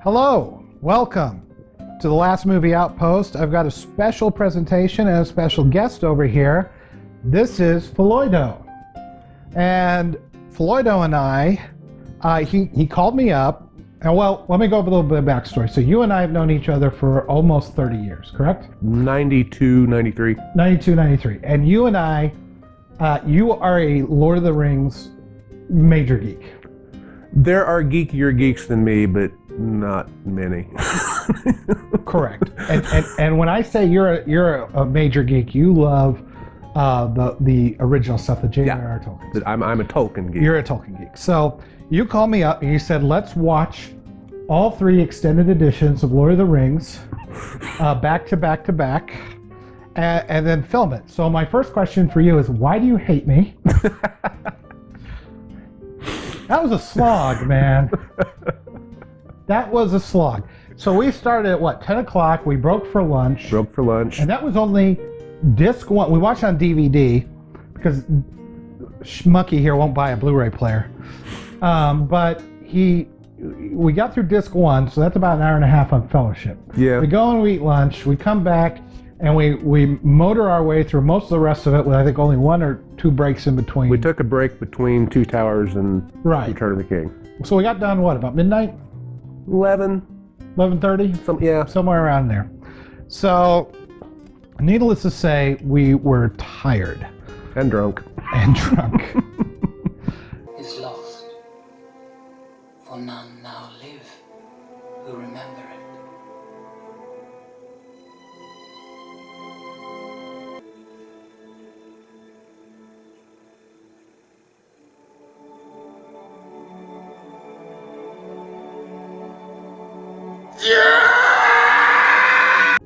Hello, welcome to the Last Movie Outpost. I've got a special presentation and a special guest over here. This is Fuloydo. And Fuloydo and I, he called me up, and well, let me go over a little bit of backstory. So you and I have known each other for almost 30 years, correct? 92, 93. 92, 93. And you and I, you are a Lord of the Rings major geek. There are geekier geeks than me, but not many. Correct. And when I say you're a major geek, you love the original stuff, the J.R.R. Tolkien. I'm a Tolkien geek. You're a Tolkien geek. So you called me up and you said, let's watch all 3 extended editions of Lord of the Rings back to back to back and then film it. So my first question for you is, why do you hate me? That was a slog, man. That was a slog. So we started at what, 10 o'clock? We broke for lunch. And that was only disc 1. We watched on DVD because Schmucky here won't buy a Blu-ray player. But we got through disc 1, so that's about an hour and a half on Fellowship. Yeah. We go and we eat lunch. We come back and we motor our way through most of the rest of it with I think only 1 or 2 breaks in between. We took a break between Two Towers and Return of the King. So we got done, what, about midnight? 11:30? Yeah. Somewhere around there. So, needless to say, we were tired. And drunk. Is lost, for none now live who remember it.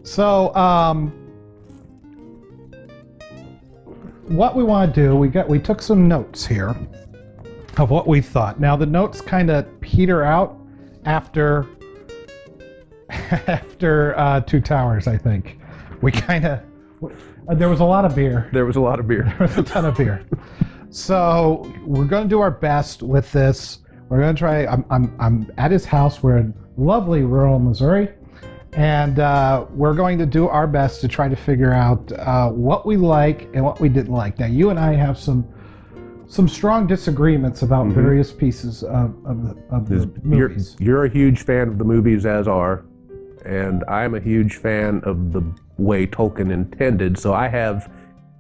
So, what we want to do, we took some notes here of what we thought. Now, the notes kind of peter out after Two Towers, I think. We kind of, there was a lot of beer. There was a lot of beer. There was a ton of beer. So, we're going to do our best with this. We're going to try, I'm at his house. We're in lovely rural Missouri. And we're going to do our best to try to figure out what we like and what we didn't like. Now, you and I have some strong disagreements about various pieces of the movies. You're a huge fan of the movies, as are, and I'm a huge fan of the way Tolkien intended. So I have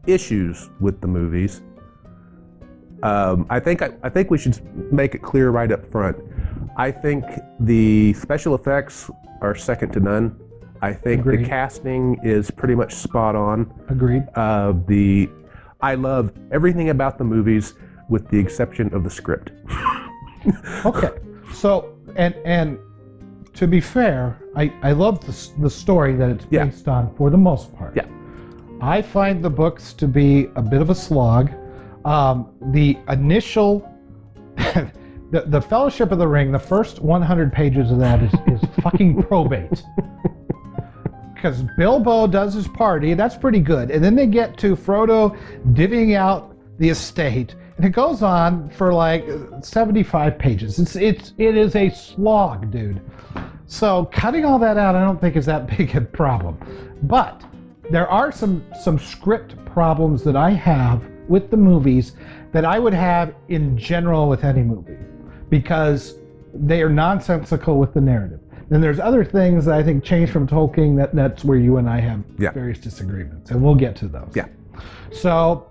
issues with the movies. I think we should make it clear right up front. I think the special effects are second to none. I think Agreed. The casting is pretty much spot on. Agreed. I love everything about the movies with the exception of the script. Okay. So, and to be fair, I love the story that it's based on for the most part. Yeah. I find the books to be a bit of a slog. The initial... The Fellowship of the Ring, the first 100 pages of that is fucking probate. Because Bilbo does his party, that's pretty good. And then they get to Frodo divvying out the estate, and it goes on for like 75 pages. It is a slog, dude. So cutting all that out, I don't think is that big a problem. But there are some script problems that I have with the movies that I would have in general with any movie, because they are nonsensical with the narrative. Then there's other things that I think change from Tolkien that's where you and I have various disagreements, and we'll get to those. Yeah. So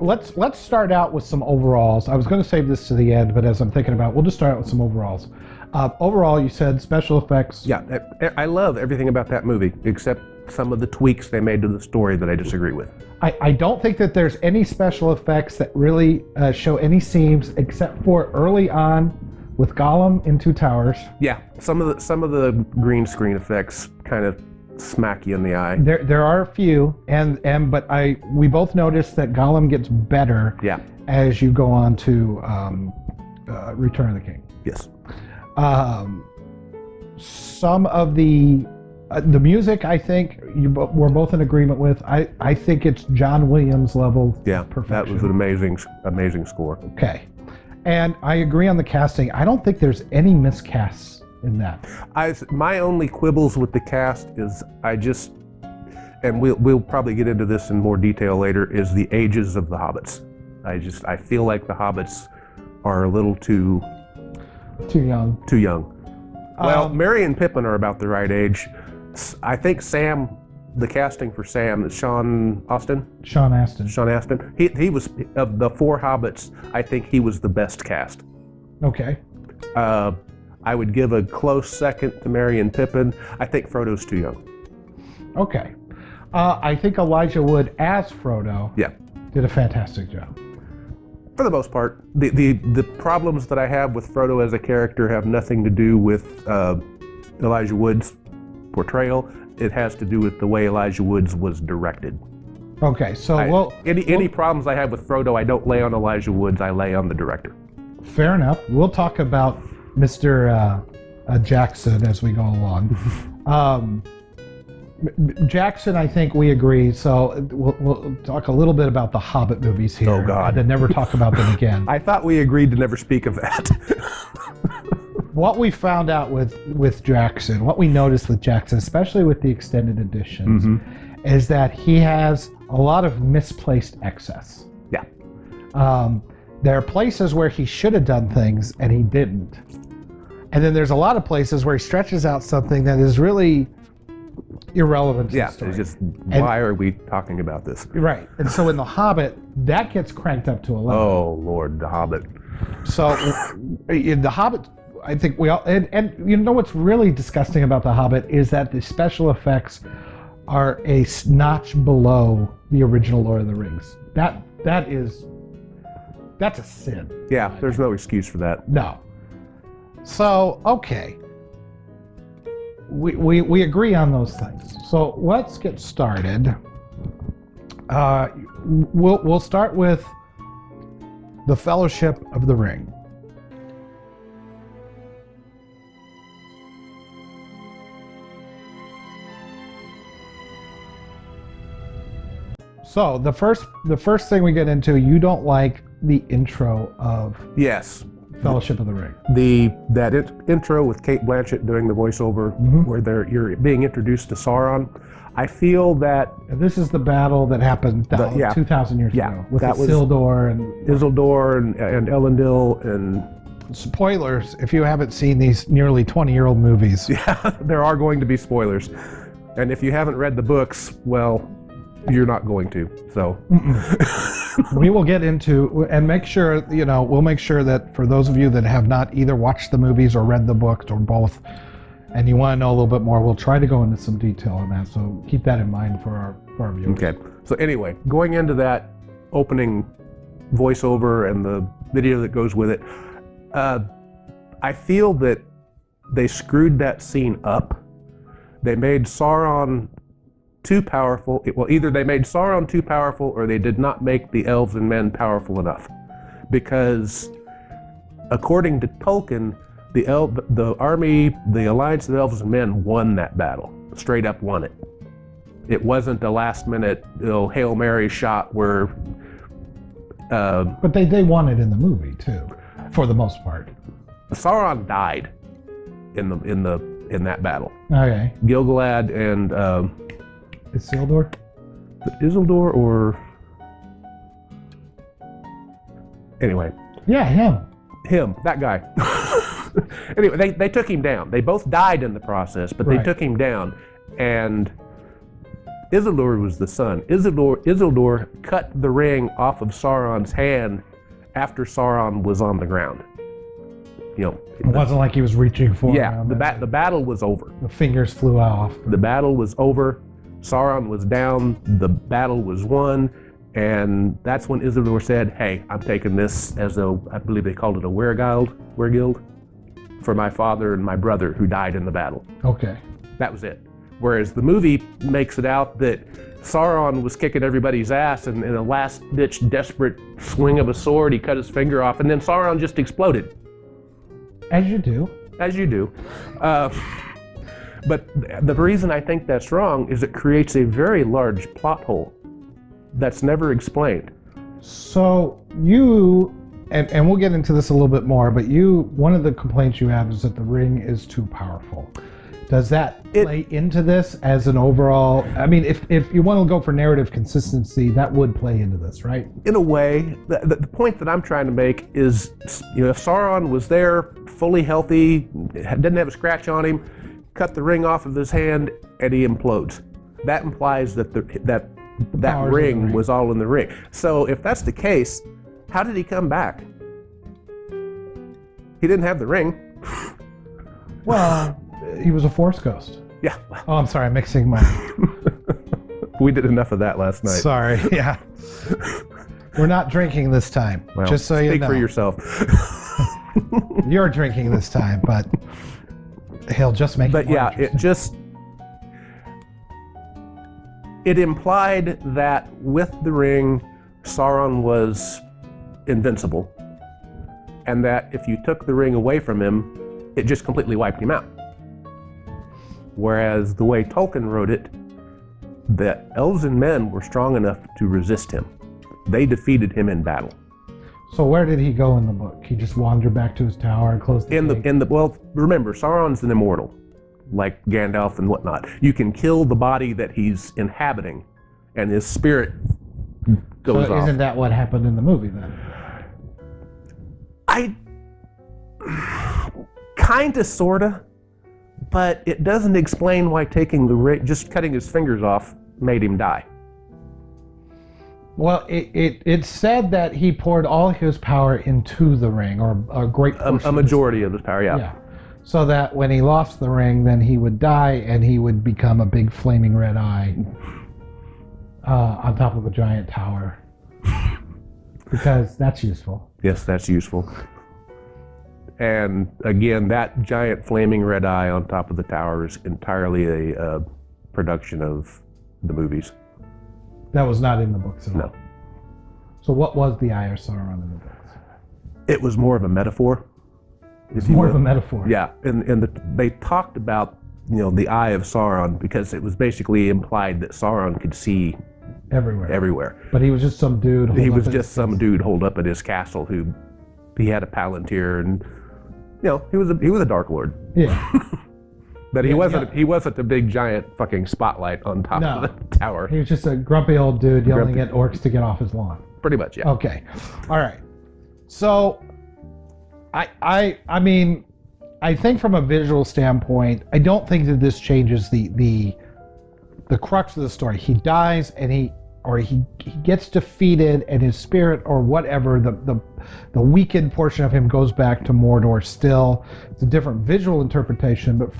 let's start out with some overalls. I was going to save this to the end, but as I'm thinking about it, we'll just start out with some overalls. Overall, you said special effects. Yeah, I love everything about that movie, except some of the tweaks they made to the story that I disagree with. I don't think that there's any special effects that really show any seams, except for early on with Gollum in Two Towers. Yeah, some of the green screen effects kind of smack you in the eye. There are a few, but we both noticed that Gollum gets better as you go on to Return of the King. Yes. Some of the music, I think we're both in agreement with. I think it's John Williams level perfection. That was an amazing score. Okay. And I agree on the casting. I don't think there's any miscasts in that. My only quibbles with the cast is and we'll probably get into this in more detail later, is the ages of the hobbits. I feel like the hobbits are a little too young. Too young. Well, Merry and Pippin are about the right age. I think Sam, the casting for Sam, is Sean Astin. He was, of the 4 hobbits, I think he was the best cast. Okay. I would give a close second to Merry and Pippin. I think Frodo's too young. Okay. I think Elijah Wood as Frodo did a fantastic job. For the most part. The problems that I have with Frodo as a character have nothing to do with Elijah Wood's portrayal. It has to do with the way Elijah Woods was directed. Okay, so any problems I have with Frodo, I don't lay on Elijah Woods, I lay on the director. Fair enough. We'll talk about Mr. Jackson as we go along. Jackson, I think we agree, so we'll talk a little bit about the Hobbit movies here. Oh, God. And then never talk about them again. I thought we agreed to never speak of that. What we found out with Jackson, what we noticed with Jackson, especially with the extended editions, is that he has a lot of misplaced excess. Yeah. There are places where he should have done things and he didn't. And then there's a lot of places where he stretches out something that is really irrelevant to the story. It's just, why are we talking about this? Right. And so in The Hobbit, that gets cranked up to 11. Oh, Lord, The Hobbit. So in The Hobbit, I think we all, and you know what's really disgusting about The Hobbit is that the special effects are a notch below the original Lord of the Rings. That's a sin. Yeah, there's no excuse for that. No. So, okay. We agree on those things. So let's get started. We'll start with the Fellowship of the Ring. So the first thing we get into, you don't like the intro of Yes. Fellowship of the Ring. That intro with Cate Blanchett doing the voiceover, where you're being introduced to Sauron. I feel that This is the battle that happened 2,000 years ago with Isildur and Isildur and Elendil and. Spoilers if you haven't seen these nearly 20-year-old movies. Yeah, there are going to be spoilers, and if you haven't read the books, well, you're not going to. So we will get into and make sure, we'll make sure that for those of you that have not either watched the movies or read the books or both, and you want to know a little bit more, we'll try to go into some detail on that. So keep that in mind for our viewers. Okay. So anyway, going into that opening voiceover and the video that goes with it, I feel that they screwed that scene up. They made Sauron too powerful. Well, either they made Sauron too powerful or they did not make the elves and men powerful enough. Because according to Tolkien, the army, the alliance of elves and men won that battle. Straight up won it. It wasn't a last minute Hail Mary shot where... but they won it in the movie too, for the most part. Sauron died in that battle. Okay. Gil-galad and Isildur? Isildur or... Anyway. Yeah, Him, that guy. Anyway, they took him down. They both died in the process, but they took him down. And Isildur was the son. Isildur cut the ring off of Sauron's hand after Sauron was on the ground. It wasn't like he was reaching for him. Yeah, the battle was over. The fingers flew off. The battle was over. Sauron was down. The battle was won. And that's when Isildur said, hey, I'm taking this as I believe they called it a weregild, for my father and my brother who died in the battle. Okay. That was it. Whereas the movie makes it out that Sauron was kicking everybody's ass, and in a last-ditch desperate swing of a sword, he cut his finger off, and then Sauron just exploded. As you do. As you do. But the reason I think that's wrong is it creates a very large plot hole that's never explained. So you and we'll get into this a little bit more, but one of the complaints you have is that the ring is too powerful. Does that play into this as an overall? I mean, if you want to go for narrative consistency, that would play into this, right? In a way, the point that I'm trying to make is, if Sauron was there, fully healthy, didn't have a scratch on him, cut the ring off of his hand, and he implodes. That implies that that ring was all in the ring. So if that's the case, how did he come back? He didn't have the ring. Well, he was a Force ghost. Yeah. Oh, I'm sorry, I'm mixing my... We did enough of that last night. Sorry, yeah. We're not drinking this time, Well, just so you know. Speak for yourself. You're drinking this time, but he'll just make it more interesting. It implied that with the ring, Sauron was invincible, and that if you took the ring away from him, it just completely wiped him out. Whereas the way Tolkien wrote it, the elves and men were strong enough to resist him. They defeated him in battle. So where did he go in the book? He just wandered back to his tower and closed the gate? Well, remember, Sauron's an immortal, like Gandalf and whatnot. You can kill the body that he's inhabiting, and his spirit goes off. Isn't that what happened in the movie then? Kinda, sorta, but it doesn't explain why taking the ring, just cutting his fingers off, made him die. Well, it said that he poured all his power into the ring, or a great portion. A majority of his power, yeah. Yeah. So that when he lost the ring, then he would die and he would become a big flaming red eye on top of a giant tower. Because that's useful. Yes, that's useful. And again, that giant flaming red eye on top of the tower is entirely a production of the movies. That was not in the books at all. No. So what was the Eye of Sauron in the books? It was more of a metaphor. It's more of a metaphor. Yeah, and they talked about the Eye of Sauron because it was basically implied that Sauron could see everywhere. But he was just some dude. He was just some dude holed up at his castle who he had a palantir, and he was a Dark Lord. Yeah. But he wasn't a big giant fucking spotlight on top of the tower. He was just a grumpy old dude yelling at orcs to get off his lawn. Pretty much, yeah. Okay. All right. So I mean, I think from a visual standpoint, I don't think that this changes the crux of the story. He dies and he gets defeated, and his spirit or whatever, the weakened portion of him goes back to Mordor still. It's a different visual interpretation, but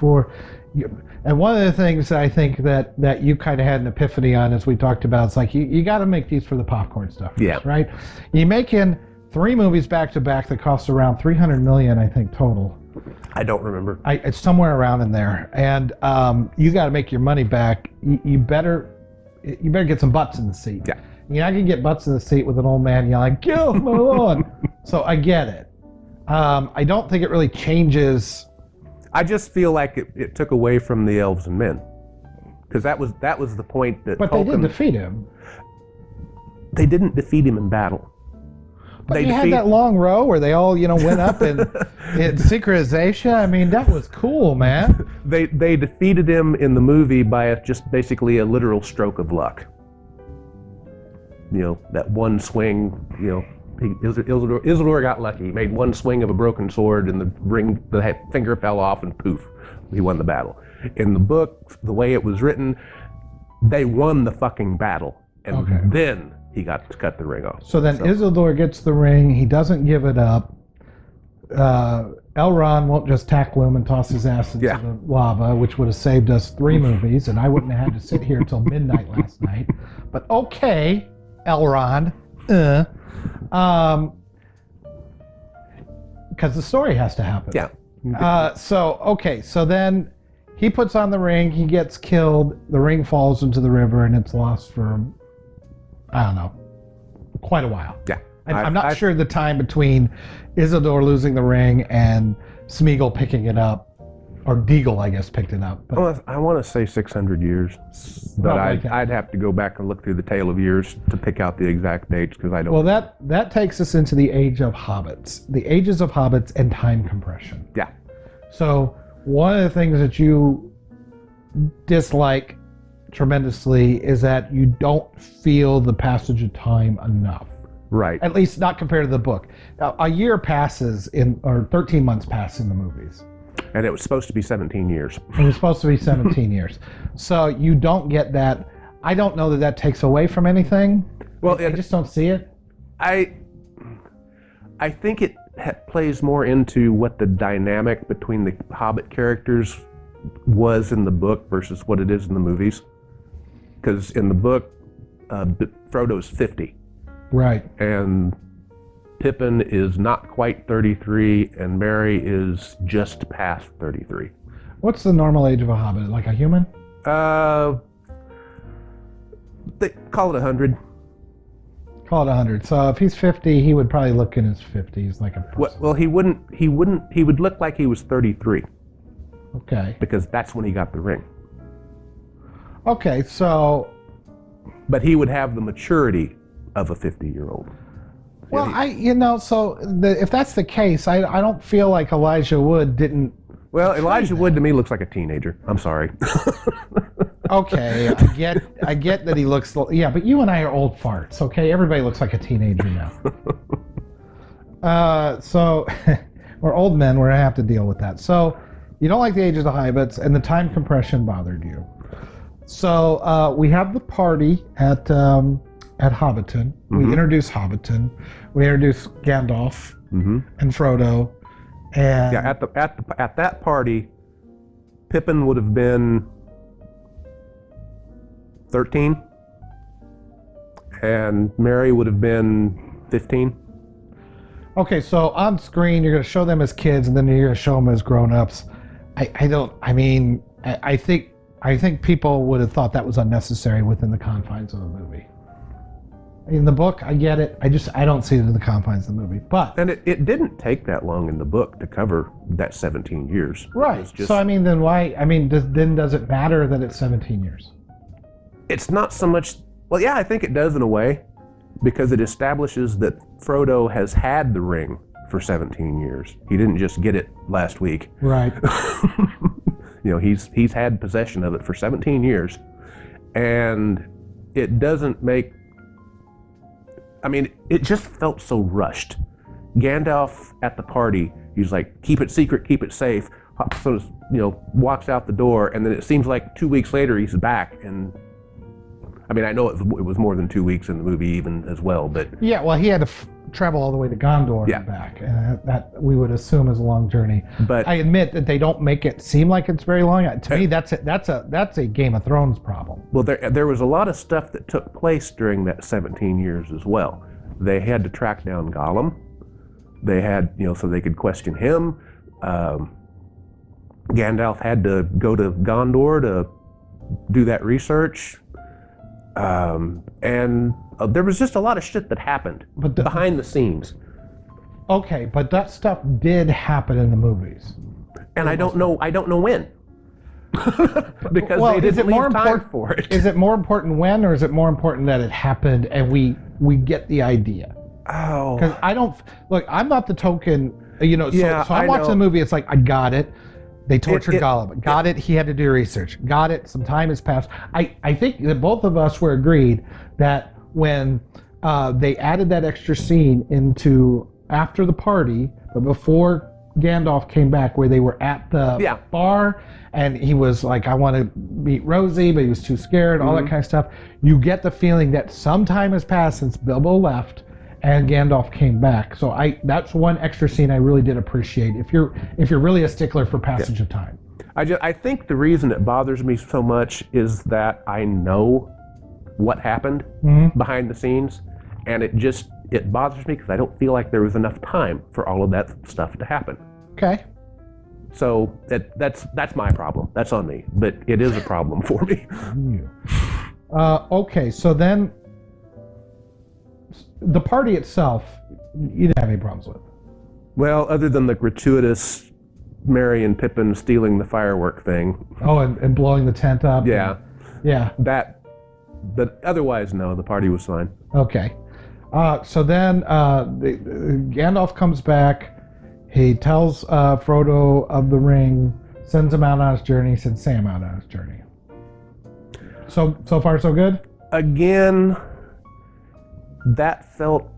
and one of the things that I think that you kind of had an epiphany on, as we talked about, it's like you got to make these for the popcorn stuff. Yeah. Right? You make in 3 movies back to back that cost around $300 million, I think, total. I don't remember. It's somewhere around in there, and you got to make your money back. You better get some butts in the seat. Yeah. You're not gonna get butts in the seat with an old man yelling, "Get off my lawn!" So I get it. I don't think it really changes. I just feel like it took away from the elves and men, because that was the point that. But they did defeat him. They didn't defeat him in battle. But you had that long row where they all, went up in synchronization. I mean, that was cool, man. They defeated him in the movie by just basically a literal stroke of luck. That one swing, Isildur got lucky. He made one swing of a broken sword, and the finger fell off, and poof, he won the battle. In the book, the way it was written, they won the fucking battle, and then he got to cut the ring off. So then Isildur gets the ring. He doesn't give it up. Elrond won't just tackle him and toss his ass into the lava, which would have saved us 3 movies, and I wouldn't have had to sit here till midnight last night. But okay, Elrond. Because the story has to happen. Yeah. So then he puts on the ring, he gets killed, the ring falls into the river, and it's lost for, I don't know, quite a while. Yeah. I'm not sure the time between Isildur losing the ring and Smeagol picking it up. or Deagle, I guess, picked it up. But Well, I want to say 600 years, but Not like that. I'd have to go back and look through the tale of years to pick out the exact dates because I don't. well, that takes us into the age of hobbits, the ages of hobbits, and time compression. Yeah. So one of the things that you dislike tremendously is that you don't feel the passage of time enough. Right. At least not compared to the book. Now, a year passes or 13 months pass in the movies. And it was supposed to be 17 years. It was supposed to be 17 years. So you don't get that. I don't know that takes away from anything. Well, I just don't see it. I think it plays more into what the dynamic between the Hobbit characters was in the book versus what it is in the movies. Because in the book, Frodo's 50. Right. And Pippin is not quite 33, and Merry is just past 33. What's the normal age of a hobbit? Like a human? They call it 100. Call it 100. So if he's 50, he would probably look in his 50s like a person. Well, he would look like he was 33 Okay. because that's when he got the ring. Okay, so But he would have the maturity of a 50-year-old. well, if that's the case, I don't feel like Elijah Wood didn't. Well, Elijah Wood to me looks like a teenager. I'm sorry. Okay, I get that he looks. Yeah, but you and I are old farts. Okay, everybody looks like a teenager now. So we're old men. We're gonna have to deal with that. So you don't like the age of the hobbits, and the time compression bothered you. So we have the party at Hobbiton. We introduce Hobbiton. We introduce Gandalf and Frodo. And Yeah, at that party, Pippin would have been 13, and Merry would have been 15. okay, so on screen you're going to show them as kids, and then you're going to show them as grown-ups. I think people would have thought that was unnecessary within the confines of the movie. In the book, I get it. I don't see it in the confines of the movie. But And it didn't take that long in the book to cover that 17 years. right. It was just, So then why? Does it matter that it's 17 years? it's not so much. Well, yeah, I think it does in a way, because it establishes that Frodo has had the ring for 17 years. He didn't just get it last week. Right. He's had possession of it for 17 years, and it doesn't make. It just felt so rushed. Gandalf at the party, he's like, keep it secret, keep it safe. So, walks out the door, and then it seems like 2 weeks later he's back. And I know it was more than 2 weeks in the movie even as well, but Yeah. Well, he had to travel all the way to Gondor Yeah. and back, and that we would assume is a long journey. But I admit that they don't make it seem like it's very long. To me, that's a Game of Thrones problem. well, there was a lot of stuff that took place during that 17 years as well. They had to track down Gollum. They had, so they could question him. Gandalf had to go to Gondor to do that research. And there was just a lot of shit that happened behind the scenes. Okay, but that stuff did happen in the movies. And I don't know when. Because Well, they is didn't it more leave time important for it. Is it more important when, or is it more important that it happened and we get the idea? Oh. Because I don't look. I'm not the token. So Yeah, I'm I watching know. the movie. It's like I got it. They tortured It- Gollum. Got it. He had to do research. Got it. Some time has passed. I think that both of us were agreed that when they added that extra scene into after the party, but before Gandalf came back, where they were at the bar, and he was like, "I want to meet Rosie," but he was too scared. All that kind of stuff. You get the feeling that some time has passed since Bilbo left and Gandalf came back. So that's one extra scene I really did appreciate. If you're really a stickler for passage of time. I think the reason it bothers me so much is that I know what happened behind the scenes, and it bothers me because I don't feel like there was enough time for all of that stuff to happen. Okay. So that's my problem. That's on me, but it is a problem for me. Okay, so then the party itself, you didn't have any problems with. Well, other than the gratuitous Merry and Pippin stealing the firework thing. Oh, and blowing the tent up. Yeah. Yeah. But otherwise, no, the party was fine. Okay. So then Gandalf comes back. He tells Frodo of the ring, sends him out on his journey, sends Sam out on his journey. So far, so good? Again, that felt...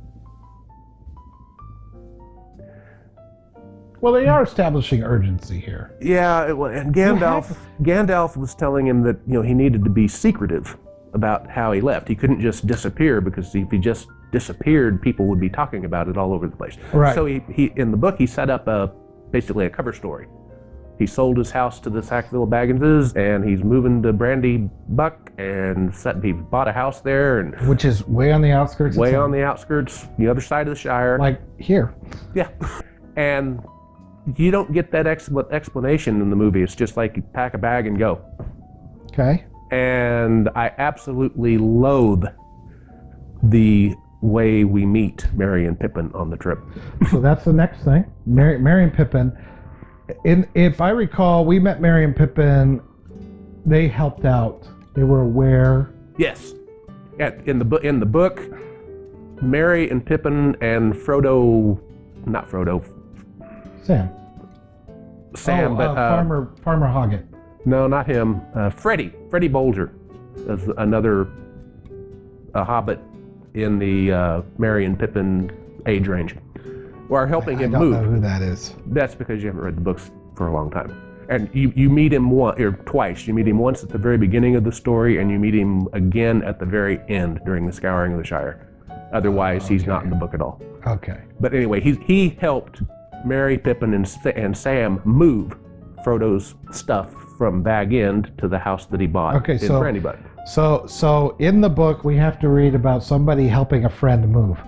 Well, they are establishing urgency here. Yeah, and Gandalf was telling him that, he needed to be secretive about how he left. He couldn't just disappear, because if he just disappeared, people would be talking about it all over the place. Right. So he in the book, he set up basically a cover story. He sold his house to the Sackville Bagginses, and he's moving to Brandy Buck, and he bought a house there, and which is way on the outskirts. The outskirts, the other side of the Shire. Like here. Yeah. And you don't get that explanation in the movie. It's just like you pack a bag and go. Okay. And I absolutely loathe the way we meet Merry and Pippin on the trip. So that's the next thing. Merry and Pippin. If I recall, we met Merry and Pippin. They helped out. They were aware. Yes. In the book, Merry and Pippin and Frodo, not Frodo. Sam, but Farmer Hoggett. No, not him. Freddie Bolger is another hobbit in the Merry and Pippin age range. We're helping him move. I don't know who that is. That's because you haven't read the books for a long time. And you meet him twice. You meet him once at the very beginning of the story, and you meet him again at the very end during the Scouring of the Shire. Otherwise, he's not in the book at all. Okay. But anyway, he helped Merry, Pippin, and Sam move Frodo's stuff from Bag End to the house that he bought in Brandybuck. So in the book, we have to read about somebody helping a friend move.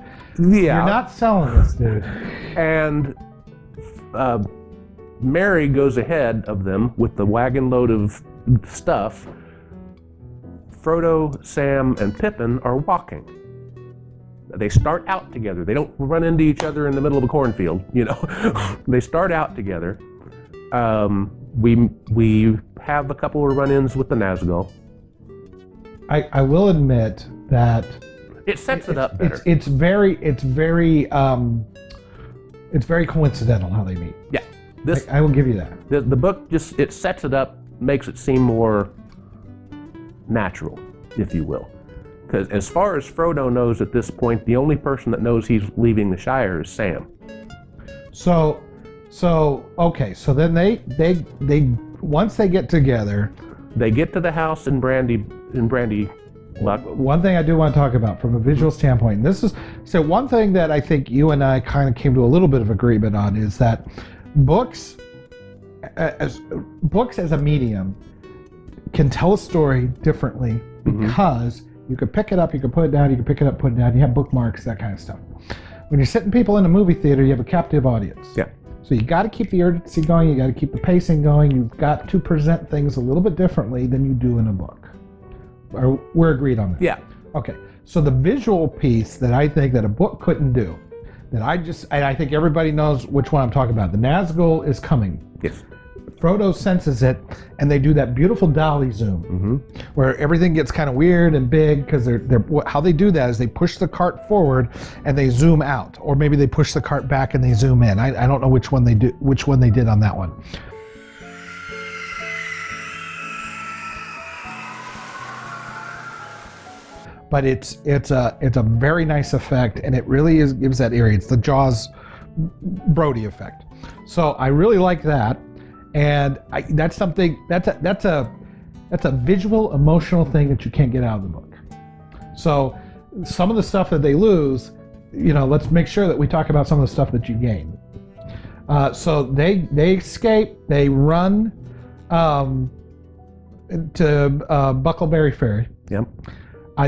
Yeah. You're not selling this, dude. And Merry goes ahead of them with the wagon load of stuff. Frodo, Sam, and Pippin are walking. They start out together. They don't run into each other in the middle of a cornfield, They start out together. We have a couple of run-ins with the Nazgul. I will admit that it sets it up better. It's very coincidental how they meet. Yeah, I will give you that. The book it sets it up, makes it seem more natural, if you will. Because as far as Frodo knows at this point, the only person that knows he's leaving the Shire is Sam. So then they once they get together, they get to the house in Brandy Buck. One thing I do want to talk about from a visual standpoint, one thing that I think you and I kind of came to a little bit of agreement on is that books as a medium can tell a story differently because you could pick it up, you could put it down, you could pick it up, put it down, you have bookmarks, that kind of stuff. When you're sitting people in a movie theater, you have a captive audience. Yeah. So you got to keep the urgency going, you got to keep the pacing going, you've got to present things a little bit differently than you do in a book. We're agreed on that. Yeah. Okay. So the visual piece that I think that a book couldn't do, and I think everybody knows which one I'm talking about. The Nazgul is coming. Yes. Frodo senses it, and they do that beautiful dolly zoom, where everything gets kind of weird and big because how they do that is they push the cart forward and they zoom out, or maybe they push the cart back and they zoom in. I don't know which one they did on that one. But it's a very nice effect, and it really gives that eerie. It's the Jaws Brody effect. So I really like that. And that's a visual, emotional thing that you can't get out of the book. So some of the stuff that they lose, let's make sure that we talk about some of the stuff that you gain. So they escape, they run to Buckleberry Ferry. Yep.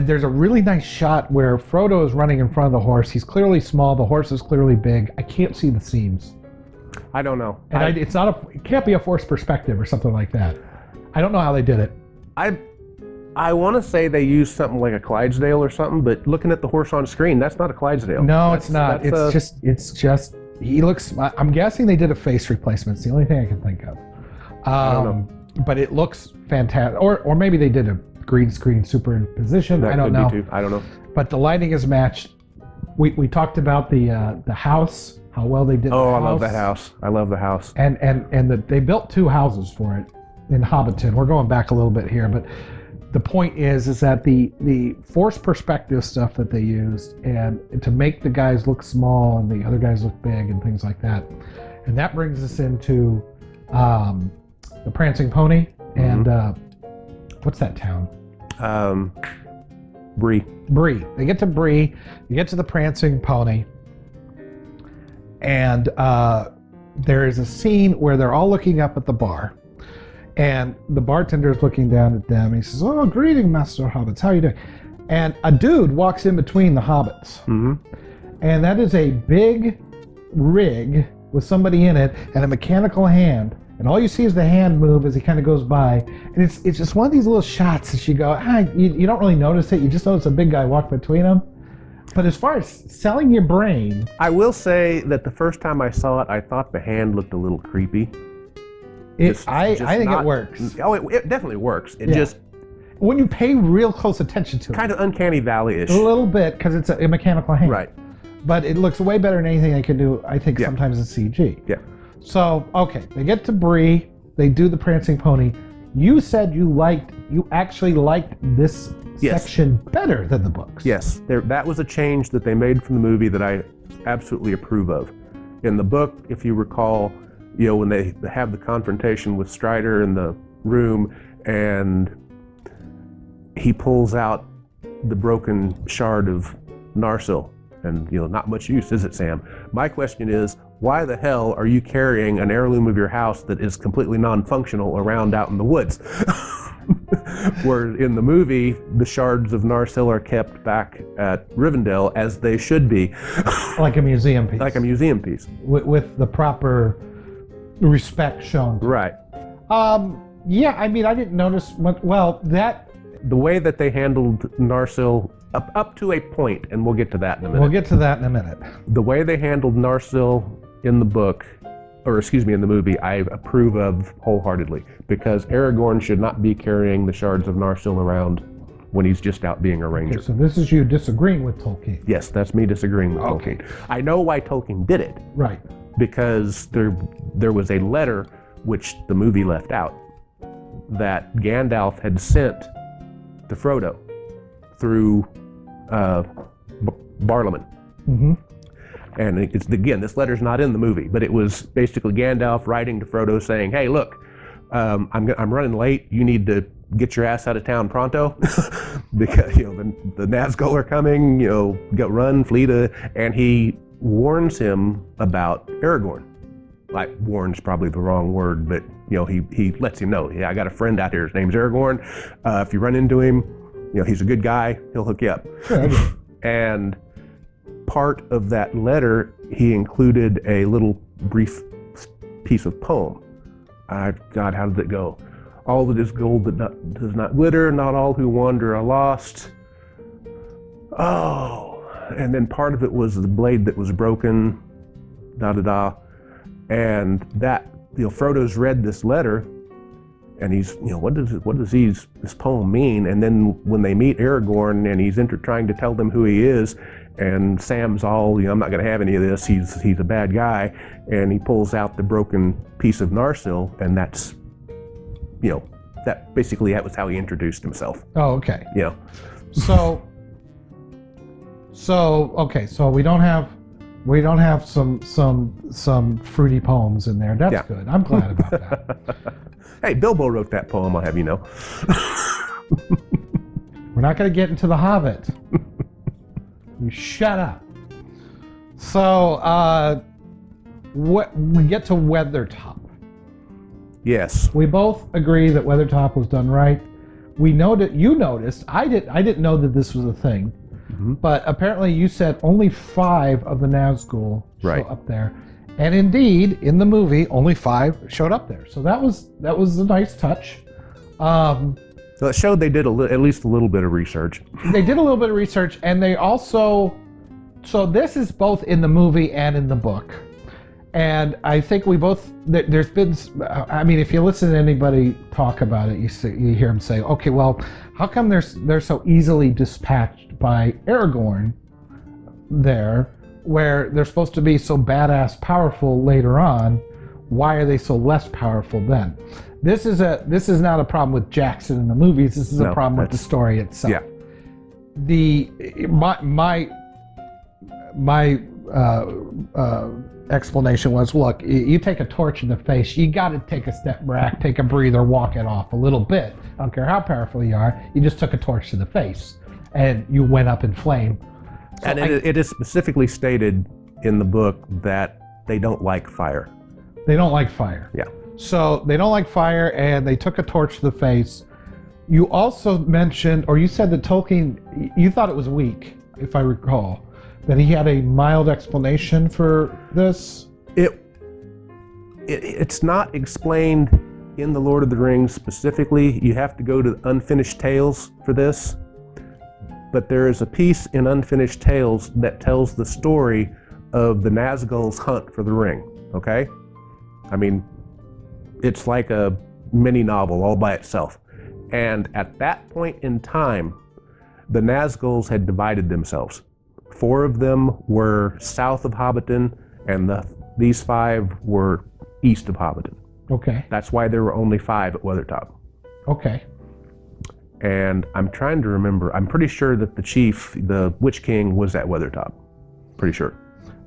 There's a really nice shot where Frodo is running in front of the horse. He's clearly small, the horse is clearly big. I can't see the seams. I don't know. And it can't be a forced perspective or something like that. I don't know how they did it. I want to say they used something like a Clydesdale or something, but looking at the horse on screen, that's not a Clydesdale. No, it's not. It's just he looks. I'm guessing they did a face replacement. It's the only thing I can think of. I don't know. But it looks fantastic. Or maybe they did a green screen superimposition. That I don't could know. be too. I don't know. But the lighting is matched. We talked about the house, how well they did. Oh, the I house. love that house. I love the house. And they built 2 houses for it in Hobbiton. We're going back a little bit here, but the point is that the forced perspective stuff that they used, and to make the guys look small and the other guys look big and things like that, and that brings us into the Prancing Pony and what's that town? Bree. They get to Bree. You get to the Prancing Pony, and there is a scene where they're all looking up at the bar. And the bartender is looking down at them. He says, "Oh, greeting, Master Hobbits. How are you doing?" And a dude walks in between the hobbits. Mm-hmm. And that is a big rig with somebody in it and a mechanical hand. And all you see is the hand move as he kind of goes by. And it's just one of these little shots that you go, you don't really notice it. You just notice a big guy walk between them. But as far as selling your brain... I will say that the first time I saw it, I thought the hand looked a little creepy. I think it works. Oh, it definitely works. It Yeah. just When you pay real close attention to it. kind of uncanny valley-ish. A little bit, because it's a mechanical hand. Right. But it looks way better than anything they can do, I think, Yeah. sometimes in CG. Yeah. So, okay, they get to Bree, they do the Prancing Pony. You said you actually liked this Yes. section better than the books. Yes, that was a change that they made from the movie that I absolutely approve of. In the book, if you recall, when they have the confrontation with Strider in the room and he pulls out the broken shard of Narsil, and not much use, is it, Sam? My question is, why the hell are you carrying an heirloom of your house that is completely non-functional around out in the woods? Where in the movie, the shards of Narsil are kept back at Rivendell as they should be. Like a museum piece. Like a museum piece. With the proper respect shown. Right. Yeah, I mean, I didn't notice much. Well, The way that they handled Narsil up to a point, and we'll get to that in a minute. we'll get to that in a minute. The way they handled Narsil in the book, in the movie, I approve of wholeheartedly, because Aragorn should not be carrying the shards of Narsil around when he's just out being a ranger. Okay, so this is you disagreeing with Tolkien. Yes, that's me disagreeing with Okay. Tolkien. I know why Tolkien did it, Right. because there was a letter which the movie left out that Gandalf had sent to Frodo through Barliman. Mm-hmm. And again, this letter's not in the movie, but it was basically Gandalf writing to Frodo saying, "Hey, look, I'm running late. You need to get your ass out of town pronto, because the Nazgul are coming. Run, flee to." And he warns him about Aragorn. Like, warns probably the wrong word, but he lets him know. Yeah, I got a friend out here. His name's Aragorn. If you run into him, he's a good guy. He'll hook you up. Sure. And part of that letter, he included a little brief piece of poem. God, how did it go? All that is gold that does not glitter, not all who wander are lost. Oh, and then part of it was the blade that was broken, da-da-da. And that, Frodo's read this letter, and he's, what does this poem mean? And then when they meet Aragorn, and he's trying to tell them who he is, and Sam's all, I'm not going to have any of this. He's a bad guy, and he pulls out the broken piece of Narsil, and that's, that was how he introduced himself. Oh, okay. Yeah. So okay. So we don't have some fruity poems in there. That's good. I'm glad about that. Hey, Bilbo wrote that poem, I'll have you know. We're not going to get into The Hobbit. You shut up. So, we get to Weathertop. Yes. We both agree that Weathertop was done right. We know that you noticed. I didn't know that this was a thing, but apparently you said only 5 of the Nazgul show up there, and indeed in the movie only 5 showed up there. So that was a nice touch. So it showed they did at least a little bit of research. They did a little bit of research, and they also. So this is both in the movie and in the book. And I think we both, there's been, I mean, if you listen to anybody talk about it, you hear them say, okay, well, how come they're so easily dispatched by Aragorn there, where they're supposed to be so badass powerful later on? Why are they so less powerful then? This is not a problem with Jackson in the movies. This is a problem with the story itself. Yeah. My explanation was, look, you take a torch in the face, you got to take a step back, take a breather, walk it off a little bit. I don't care how powerful you are, you just took a torch to the face and you went up in flame. So and it is specifically stated in the book that they don't like fire. They don't like fire. Yeah. So they don't like fire, and they took a torch to the face. You also mentioned, or you said that Tolkien, you thought it was weak, if I recall, that he had a mild explanation for this. It's not explained in the Lord of the Rings specifically. You have to go to Unfinished Tales for this. But there is a piece in Unfinished Tales that tells the story of the Nazgul's hunt for the ring. Okay? I mean, it's like a mini novel all by itself. And at that point in time, the Nazguls had divided themselves. 4 of them were south of Hobbiton, and these 5 were east of Hobbiton. Okay. That's why there were only 5 at Weathertop. Okay. And I'm trying to remember, I'm pretty sure that the chief, the Witch King, was at Weathertop. Pretty sure.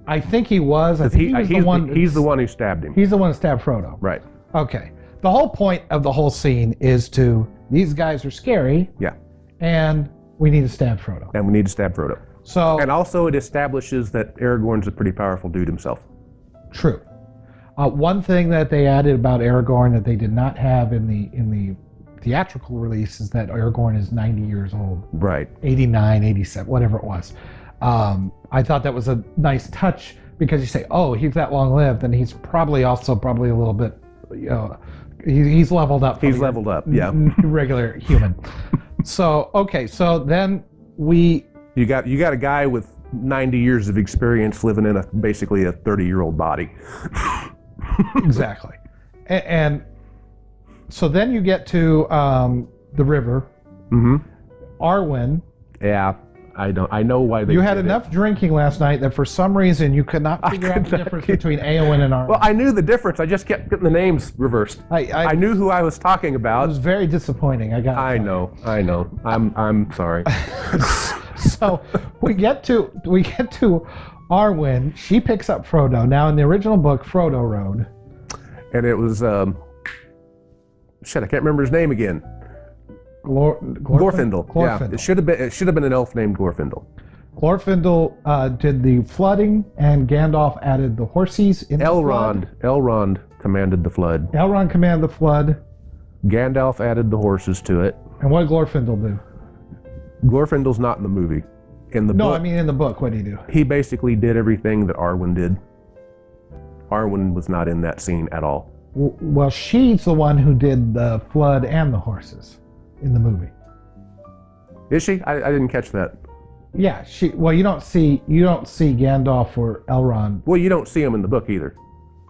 I think he was. I think he's the one who stabbed him. He's the one who stabbed Frodo. Right. Okay. The whole point of the whole scene is these guys are scary. Yeah. And we need to stab Frodo. And we need to stab Frodo. So. And also it establishes that Aragorn's a pretty powerful dude himself. True. One thing that they added about Aragorn that they did not have in the theatrical release is that Aragorn is 90 years old. Right. 89, 87, whatever it was. I thought that was a nice touch, because you say, oh, he's that long lived, and he's probably a little bit, he's leveled up. He's leveled up, yeah. Regular human. So, okay, so then You got a guy with 90 years of experience living in basically a 30-year-old body. Exactly. And so then you get to the river. Mm-hmm. Arwen. Yeah, I know why they. You had enough drinking last night that for some reason you could not figure out the difference between Éowyn and Arwen. Well, I knew the difference. I just kept getting the names reversed. I knew who I was talking about. It was very disappointing. I know. I'm sorry. So we get to Arwen. She picks up Frodo. Now in the original book, Frodo rode. And it was I can't remember his name again. Glorfindel. Yeah, it should have been an elf named Glorfindel. Glorfindel did the flooding, and Gandalf added the horses in the flood. Elrond commanded the flood. Elrond commanded the flood. Gandalf added the horses to it. And what did Glorfindel do? Glorfindel's not in the movie. In the book, I mean in the book, what did he do? He basically did everything that Arwen did. Arwen was not in that scene at all. Well, she's the one who did the flood and the horses in the movie. Is she? I didn't catch that. Yeah, well, you don't see Gandalf or Elrond. Well, you don't see him in the book either.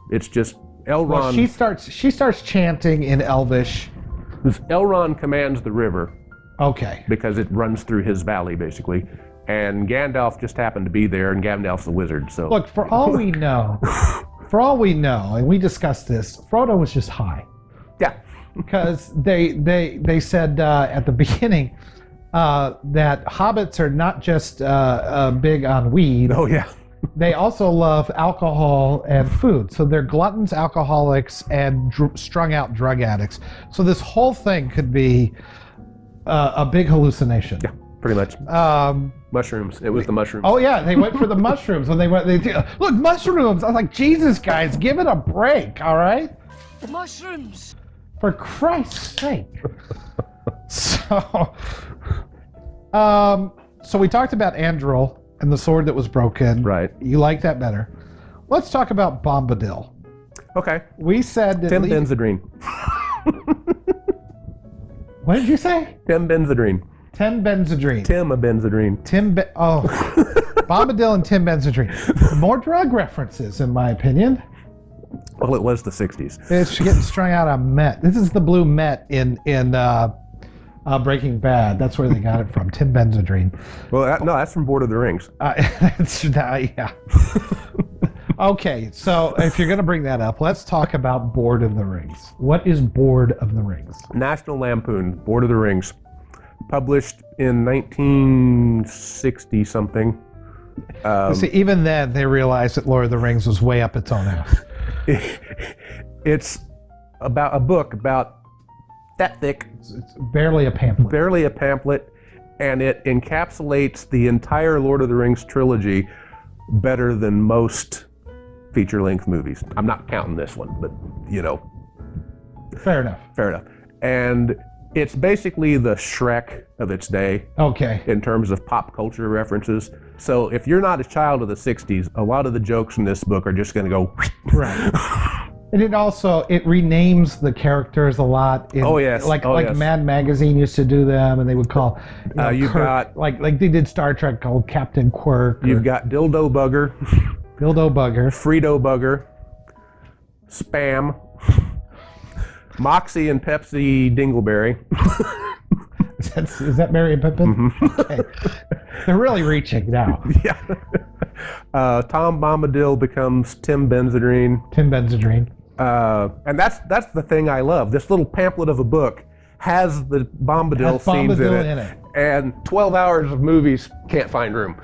It's just Elrond. Well, she starts chanting in Elvish. Elrond commands the river. Okay. Because it runs through his valley, basically. And Gandalf just happened to be there, and Gandalf's the wizard, so... Look, for all we know, and we discussed this, Frodo was just high. Yeah. Because they said at the beginning that hobbits are not just big on weed. Oh, yeah. They also love alcohol and food. So they're gluttons, alcoholics, and strung out drug addicts. So this whole thing could be a big hallucination. Yeah, pretty much. Mushrooms. It was the mushrooms. Oh yeah, they went for the mushrooms when they look, mushrooms. I was like, Jesus, guys, give it a break, all right? Mushrooms. For Christ's sake. So we talked about Andril and the sword that was broken. Right. You like that better. Let's talk about Bombadil. Okay. We said that Tim Benzedrine. What did you say? Tim Benzedrine. Tim Benzedrine. Oh. Bombadil and Tim Benzedrine. More drug references, in my opinion. Well, it was the 60s. It's getting strung out on Met. This is the blue Met in Breaking Bad. That's where they got it from. Tim Benzedrine. Well, no, that's from Lord of the Rings. Yeah. Okay, so if you're going to bring that up, let's talk about Board of the Rings. What is Board of the Rings? National Lampoon, Lord of the Rings, published in 1960 something. See, even then, they realized that Lord of the Rings was way up its own ass. It's about a book about that thick. It's barely a pamphlet. Barely a pamphlet, and it encapsulates the entire Lord of the Rings trilogy better than most feature-length movies. I'm not counting this one, but Fair enough. fair enough. And it's basically the Shrek of its day Okay. in terms of pop culture references. So if you're not a child of the 60s, a lot of the jokes in this book are just going to go Right. And it renames the characters a lot. Oh, yes. Like Oh, yes. Mad Magazine used to do them, and they would call you've Kirk, got- like they did Star Trek called Captain Quirk. You've got Dildo Bugger, Bildo Bugger. Frito Bugger, Spam, Moxie and Pepsi Dingleberry. Is that Mary and Pippin? Mm-hmm. Okay. They're really reaching now. Yeah. Tom Bombadil becomes Tim Benzedrine. Tim Benzedrine. And that's the thing I love. This little pamphlet of a book has the Bombadil Has scenes Bombadil in it. And 12 hours of movies can't find room.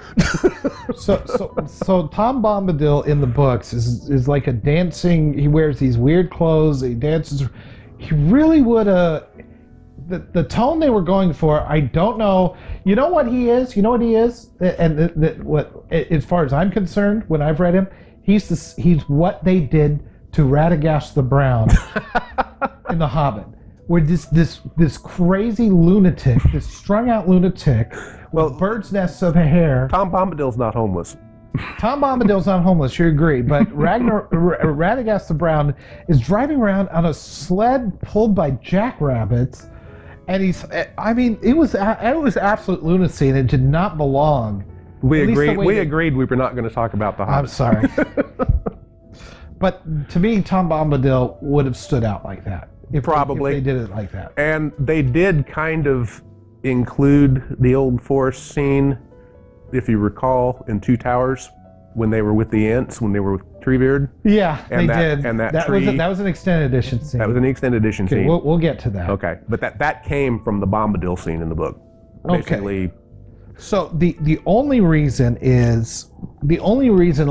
So Tom Bombadil in the books is like a dancing. He wears these weird clothes. He dances. He really would the tone they were going for. I don't know. You know what he is? You know what he is? And what, as far as I'm concerned, when I've read him, he's what they did to Radagast the Brown in The Hobbit. Where this crazy lunatic, this strung out lunatic, with bird's nests of hair. Tom Bombadil's not homeless. Tom Bombadil's not homeless, you agree, but Radagast the Brown is driving around on a sled pulled by jackrabbits, and it was absolute lunacy, and it did not belong. We At least the agreed. way We they- agreed we were not going to talk about the I'm Hobbit. sorry. But to me, Tom Bombadil would have stood out like that. Probably. If they did it like that. And they did kind of include the Old Forest scene, if you recall, in Two Towers, when they were with the Ents, when they were with Treebeard. Yeah, And they that- did. and that was tree- that was an extended edition scene. That was an extended edition Okay, scene. we'll get to that. Okay, but that came from the Bombadil scene in the book. Okay. Basically, So the only reason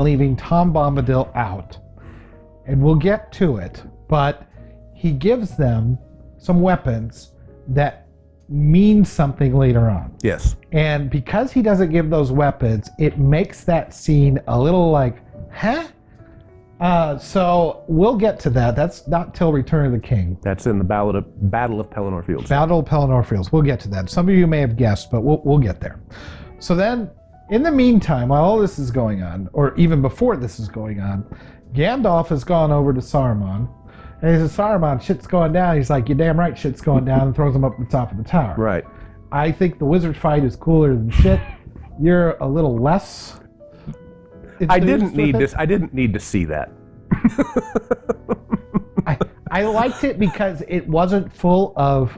leaving Tom Bombadil out, and we'll get to it, but he gives them some weapons that mean something later on. yes. And because he doesn't give those weapons, it makes that scene a little like, huh? So we'll get to that. That's not till Return of the King. That's in the Battle of Pelennor Fields. Battle of Pelennor Fields. We'll get to that. Some of you may have guessed, but we'll get there. So then, in the meantime, while all this is going on, or even before this is going on, Gandalf has gone over to Saruman, and he says, Saruman, shit's going down. He's like, you're damn right, shit's going down, and throws him up the top of the tower. Right. I think the wizard fight is cooler than shit. You're a little less. I didn't enthused with need it. this. I didn't need to see that. I liked it because it wasn't full of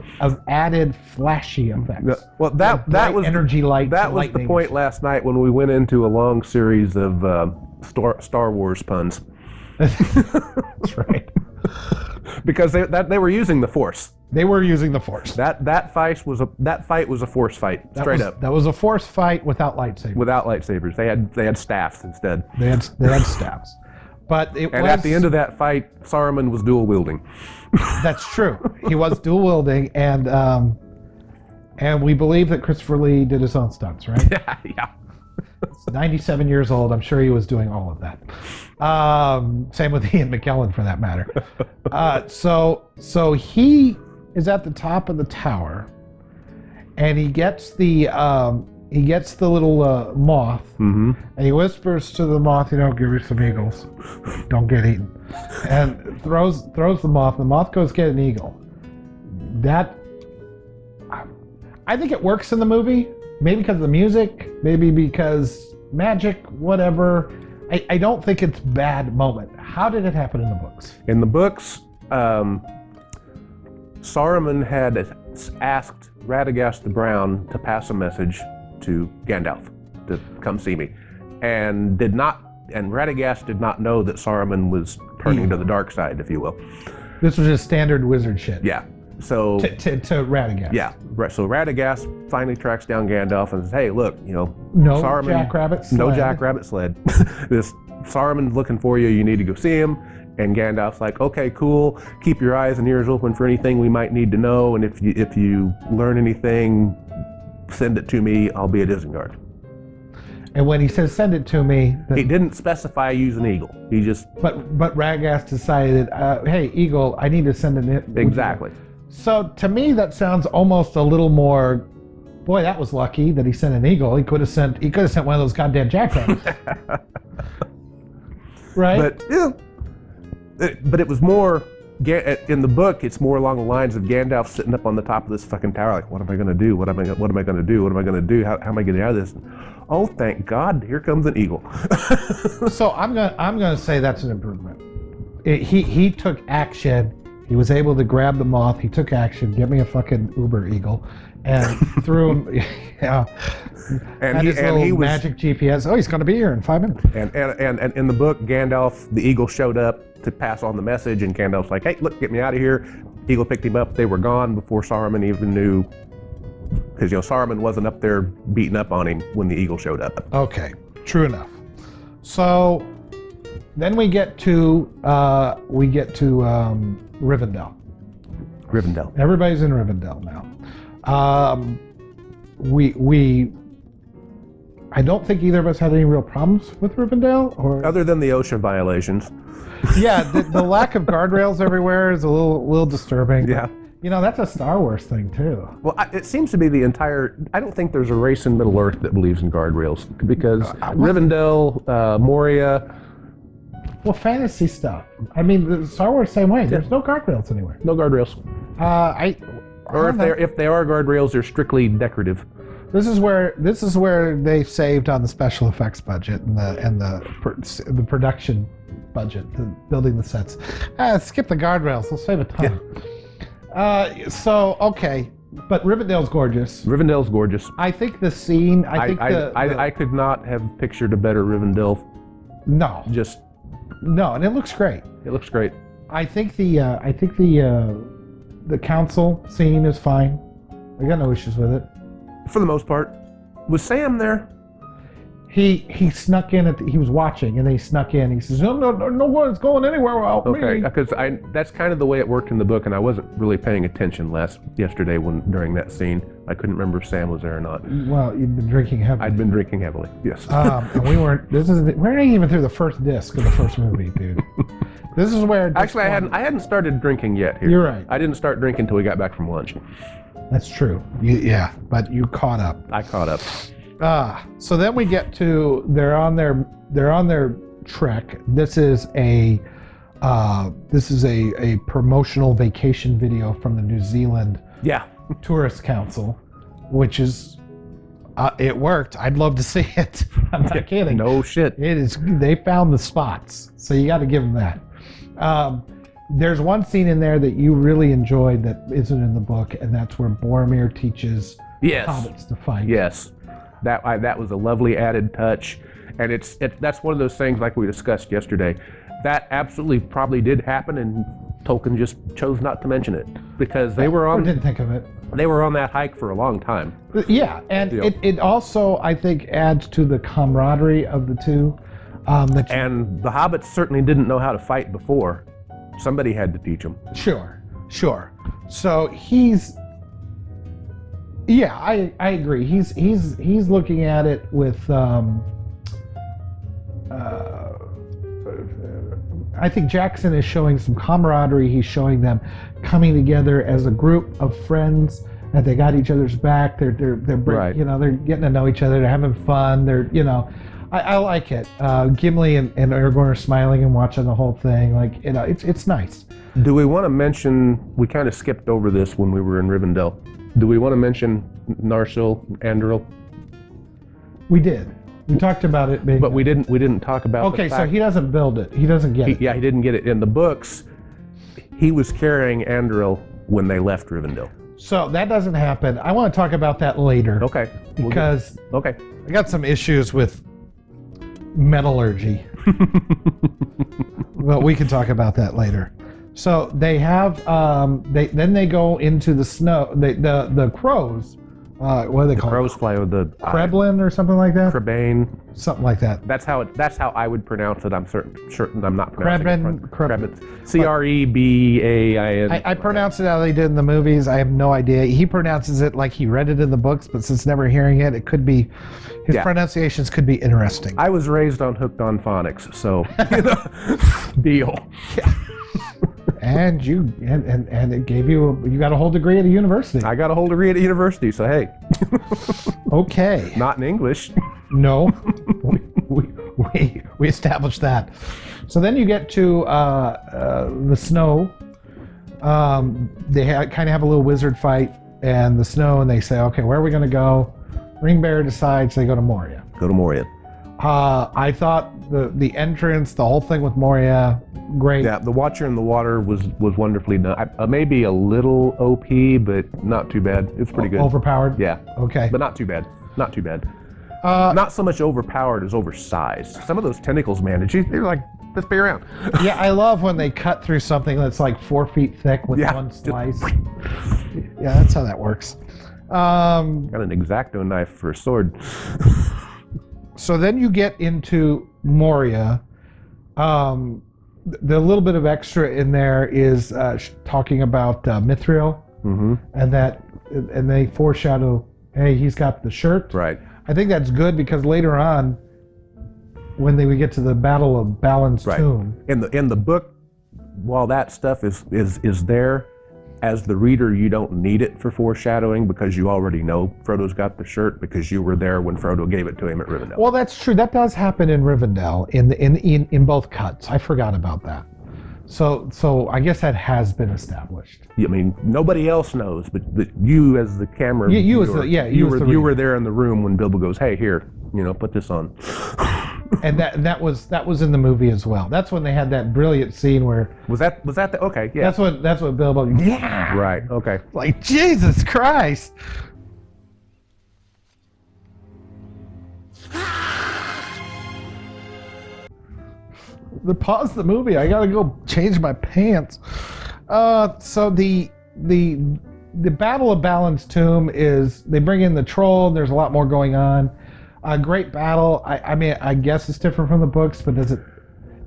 added flashy effects. Well, that Bright was energy lights. that and was the lightnings. point last night when we went into a long series of Star Wars puns. That's right. Because they were using the Force. They were using the Force. That fight was a Force fight, straight up, That was a Force fight without lightsabers. without lightsabers. They had staffs instead. They had staffs. But And at the end of that fight, Saruman was dual wielding. that's true. He was dual wielding, and we believe that Christopher Lee did his own stunts, right? Yeah. He's 97 years old. I'm sure he was doing all of that. Same with Ian McKellen, for that matter. So he is at the top of the tower, and he gets the little moth, Mm-hmm. and he whispers to the moth, give me some eagles, don't get eaten, and throws the moth. The moth goes get an eagle. That, I think it works in the movie. Maybe because of the music, maybe because magic, whatever. I don't think it's bad moment. How did it happen in the books? In the books, Saruman had asked Radagast the Brown to pass a message to Gandalf to come see me, and Radagast did not know that Saruman was turning to the dark side, if you will. This was just standard wizard shit. Yeah. So to Radagast. Yeah. So Radagast finally tracks down Gandalf and says, "Hey, look, no Saruman, jackrabbit sled. no jackrabbit sled. This Saruman's looking for you. You need to go see him." And Gandalf's like, "Okay, cool. Keep your eyes and ears open for anything we might need to know. And if you learn anything, send it to me. I'll be at Isengard." And when he says send it to me, He didn't specify use an eagle. He just but Radagast decided, hey, Eagle, I need to send it. exactly. So to me, that sounds almost a little more. Boy, that was lucky that he sent an eagle. He could have sent one of those goddamn jackrabbits. Right? But yeah, but it was more in the book. It's more along the lines of Gandalf sitting up on the top of this fucking tower, like, what am I going to do? What am I going to do? What am I going to do? How am I getting out of this? Oh, thank God! Here comes an eagle. So I'm gonna say that's an improvement. He took action. He was able to grab the moth. He took action. Get me a fucking Uber Eagle, and threw him. Yeah. And he was magic GPS. Oh, he's gonna be here in 5 minutes. And in the book, Gandalf, the eagle showed up to pass on the message, and Gandalf's like, "Hey, look, get me out of here." Eagle picked him up. They were gone before Saruman even knew, because Saruman wasn't up there beating up on him when the eagle showed up. Okay, true enough. So then we get to Rivendell. Rivendell. Everybody's in Rivendell now. I don't think either of us had any real problems with Rivendell, or Other than the OSHA violations. yeah, the lack of guardrails everywhere is a little disturbing. Yeah. That's a Star Wars thing too. Well, it seems to be the entire. I don't think there's a race in Middle Earth that believes in guardrails, because Rivendell, Moria. Well, fantasy stuff. I mean, the Star Wars same way. There's no guardrails anywhere. No guardrails. Or if they are guardrails, they're strictly decorative. This is where they saved on the special effects budget and the production budget, the building the sets. Skip the guardrails. They'll save a ton. Yeah. So okay, but Rivendell's gorgeous. Rivendell's gorgeous. I think the scene. I could not have pictured a better Rivendell. No. No, and it looks great. It looks great. I think the council scene is fine. I got no issues with it. For the most part. Was Sam there? He snuck in he was watching, and then he snuck in. He says, no one's going anywhere without me. Okay, because that's kind of the way it worked in the book, and I wasn't really paying attention yesterday during that scene. I couldn't remember if Sam was there or not. Well, you'd been drinking heavily. I'd been drinking heavily, yes. And we weren't. We're not even through the first disc of the first movie, dude. This is where. Actually, I hadn't started drinking yet. Here. You're right. I didn't start drinking until we got back from lunch. That's true. Yeah, but you caught up. I caught up. So then we get to they're on their trek. This is a promotional vacation video from the New Zealand Tourist Council, which is it worked. I'd love to see it. I'm not kidding. No shit. It is. They found the spots, so you got to give them that. There's one scene in there that you really enjoyed that isn't in the book, and that's where Boromir teaches hobbits to fight. Yes. That was a lovely added touch, and that's one of those things like we discussed yesterday. That absolutely probably did happen, and Tolkien just chose not to mention it because they were on. I didn't think of it. They were on that hike for a long time. Yeah, and it also I think adds to the camaraderie of the two. And the hobbits certainly didn't know how to fight before. Somebody had to teach them. Sure. So he's. Yeah, I agree. He's looking at it with I think Jackson is showing some camaraderie. He's showing them coming together as a group of friends, that they got each other's back. They're Right. They're getting to know each other. They're having fun. I like it. Gimli and Aragorn are smiling and watching the whole thing. It's nice. Do we want to mention? We kind of skipped over this when we were in Rivendell. Do we want to mention Narsil, Anduril? We did. We talked about it being. But we didn't talk about. Okay, the so fact he doesn't build it. He doesn't get it. Yeah, he didn't get it in the books. He was carrying Anduril when they left Rivendell. So that doesn't happen. I want to talk about that later. Okay. Because okay. I got some issues with metallurgy. But we can talk about that later. So they have then they go into the snow. The crows. What are they called? Crows fly with the Kreblin or something like that. Crebain. Something like that. That's how I would pronounce it. I'm certain I'm not pronouncing it. Kreblin. Crebain. I pronounce it how they did in the movies. I have no idea. He pronounces it like he read it in the books, but since never hearing it, it could be his pronunciations could be interesting. I was raised on Hooked on Phonics, so deal. Yeah. And it gave you got a whole degree at a university. I got a whole degree at a university, so hey. Okay. Not in English. No. we established that. So then you get to the snow. They kind of have a little wizard fight and the snow, and they say, okay, where are we going to go? Ringbearer decides they go to Moria. Go to Moria. I thought the entrance, the whole thing with Moria, great. Yeah, the Watcher in the Water was wonderfully done. Maybe a little OP, but not too bad. It's pretty good. Overpowered? Yeah. Okay. But not too bad. Not too bad. Not so much overpowered as oversized. Some of those tentacles, man, they're like, let's be around. Yeah, I love when they cut through something that's like 4 feet thick with one slice. Yeah, that's how that works. Got an X-Acto knife for a sword. So then you get into Moria. The little bit of extra in there is talking about Mithril, and they foreshadow, hey, he's got the shirt. Right. I think that's good because later on, when we get to the Battle of Balin's tomb, in the book, while that stuff is there, as the reader, you don't need it for foreshadowing because you already know Frodo's got the shirt because you were there when Frodo gave it to him at Rivendell. Well, that's true. That does happen in Rivendell in both cuts. I forgot about that. So I guess that has been established. I mean, nobody else knows, but you as the camera, you were there in the room when Bilbo goes, "Hey, here, put this on." And that was in the movie as well. That's when they had that brilliant scene where was that the okay, yeah. That's what Bilbo Right, okay. Like Jesus Christ. Pause the movie. I gotta go change my pants. So the Battle of Balin's tomb is they bring in the troll. And there's a lot more going on. A great battle. I mean, I guess it's different from the books, but does it?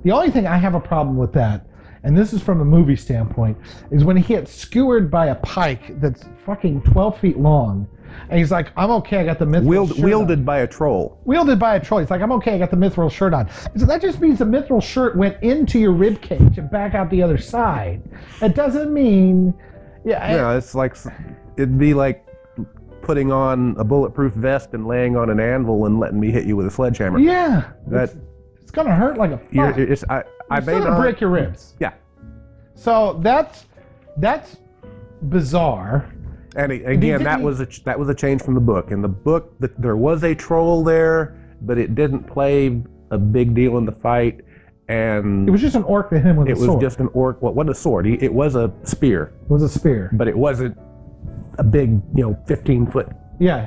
The only thing I have a problem with that, and this is from a movie standpoint, is when he gets skewered by a pike that's fucking 12 feet long, and he's like, "I'm okay. I got the mithril shirt wielded on." by a troll. Wielded by a troll. He's like, "I'm okay. I got the mithril shirt on." So that just means the mithril shirt went into your rib cage and back out the other side. It doesn't mean, it's like it'd be like putting on a bulletproof vest and laying on an anvil and letting me hit you with a sledgehammer. Yeah, it's gonna hurt like a fuck. It's gonna break your ribs. Yeah. So that's bizarre. And again, that was a change from the book. In the book, there was a troll there, but it didn't play a big deal in the fight. And it was just an orc that hit him with a sword. It was just an orc. Well, it wasn't a sword. It was a spear. It was a spear. But it wasn't a big, 15-foot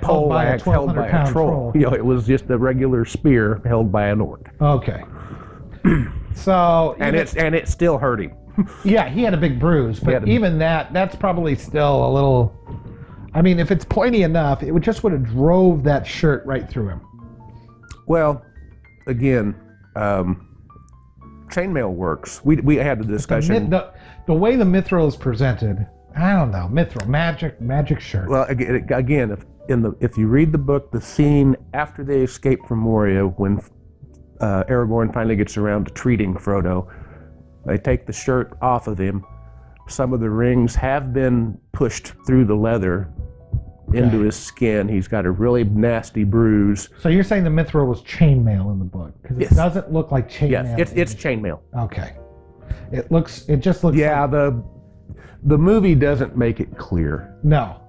pole held by a troll. It was just a regular spear held by an orc. Okay. So and it still hurt him. Yeah, he had a big bruise, but even that's probably still a little. I mean, if it's pointy enough, it would have drove that shirt right through him. Well, again, chainmail works. We had the discussion. The way the mithril is presented, I don't know, mithril, magic shirt. Well, again, if you read the book, the scene after they escape from Moria, when Aragorn finally gets around to treating Frodo, they take the shirt off of him. Some of the rings have been pushed through the leather into his skin. He's got a really nasty bruise. So you're saying the mithril was chainmail in the book? Because it doesn't look like chainmail. Yes, it's chainmail. Okay. It just looks. Yeah, the movie doesn't make it clear. No.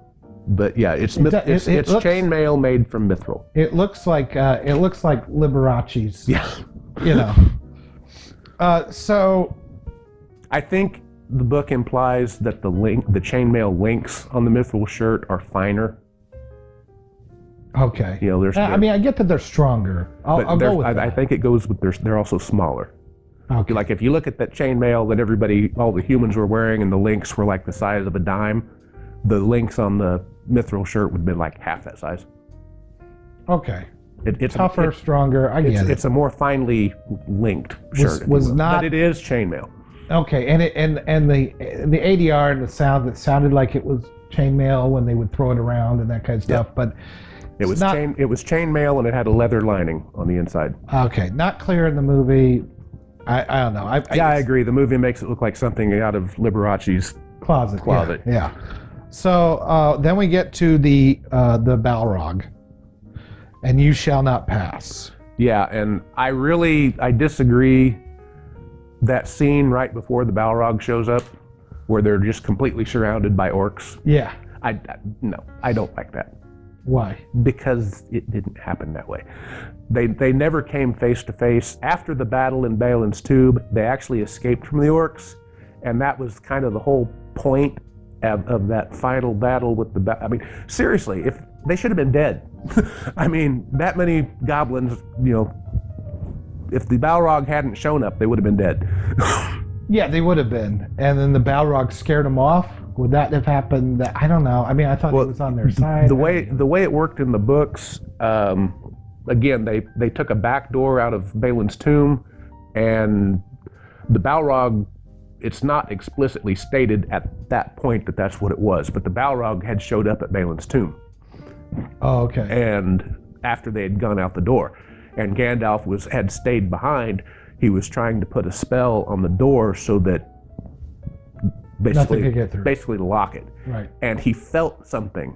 But yeah, it's It it's looks- chainmail made from mithril. It looks like Liberace's. Yeah. You know. So I think the book implies that the chainmail links on the mithril shirt are finer. okay. You know, I mean, I get that they're stronger. I'll go with that. I think it goes with they're also smaller. Okay. Like if you look at that chainmail that all the humans were wearing, and the links were like the size of a dime, the links on the mithril shirt would have been like half that size. Okay. It's Tougher, stronger. I get it. It's a more finely linked shirt. But it is chainmail. Okay, and the ADR and the sound, that sounded like it was chainmail when they would throw it around and that kind of stuff, but It was chainmail, and it had a leather lining on the inside. Okay, not clear in the movie. I don't know. I agree. The movie makes it look like something out of Liberace's closet. Yeah. So then we get to the Balrog, and you shall not pass. Yeah, and I disagree. That scene right before the Balrog shows up, where they're just completely surrounded by orcs. Yeah. No, I don't like that. Why? Because it didn't happen that way. They never came face to face. After the battle in Balin's Tube, they actually escaped from the orcs, and that was kind of the whole point of that final battle with I mean, seriously, if they should have been dead. I mean, that many goblins, you know, if the Balrog hadn't shown up, they would have been dead. Yeah, they would have been. And then the Balrog scared them off. Would that have happened? I don't know. I mean, I thought it was on their side. The way it worked in the books, again, they took a back door out of Balin's tomb, and the Balrog, it's not explicitly stated at that point that that's what it was, but the Balrog had showed up at Balin's tomb. Oh, okay. And after they had gone out the door, and Gandalf had stayed behind, he was trying to put a spell on the door so that Nothing could get through. basically to lock it. Right. And he felt something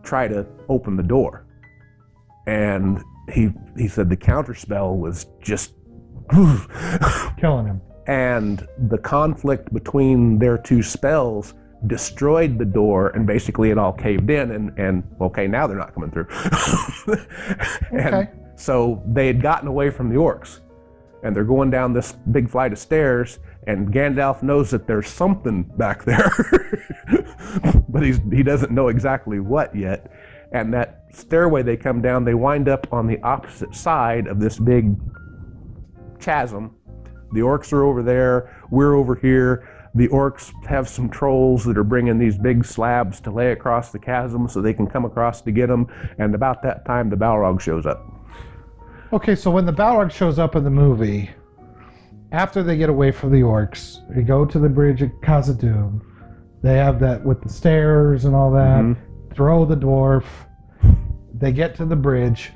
try to open the door. And he said the counter spell was just Killing him. And the conflict between their two spells destroyed the door, and basically it all caved in, and okay, now they're not coming through. And so they had gotten away from the orcs, and they're going down this big flight of stairs, and Gandalf knows that there's something back there, but he doesn't know exactly what yet. And that stairway they come down, they wind up on the opposite side of this big chasm. The orcs are over there, we're over here. The orcs have some trolls that are bringing these big slabs to lay across the chasm so they can come across to get them. And about that time, the Balrog shows up. Okay, so when the Balrog shows up in the movie, after they get away from the orcs, they go to the bridge at Khazad-dûm. They have that with the stairs and all that. Throw the dwarf. They get to the bridge.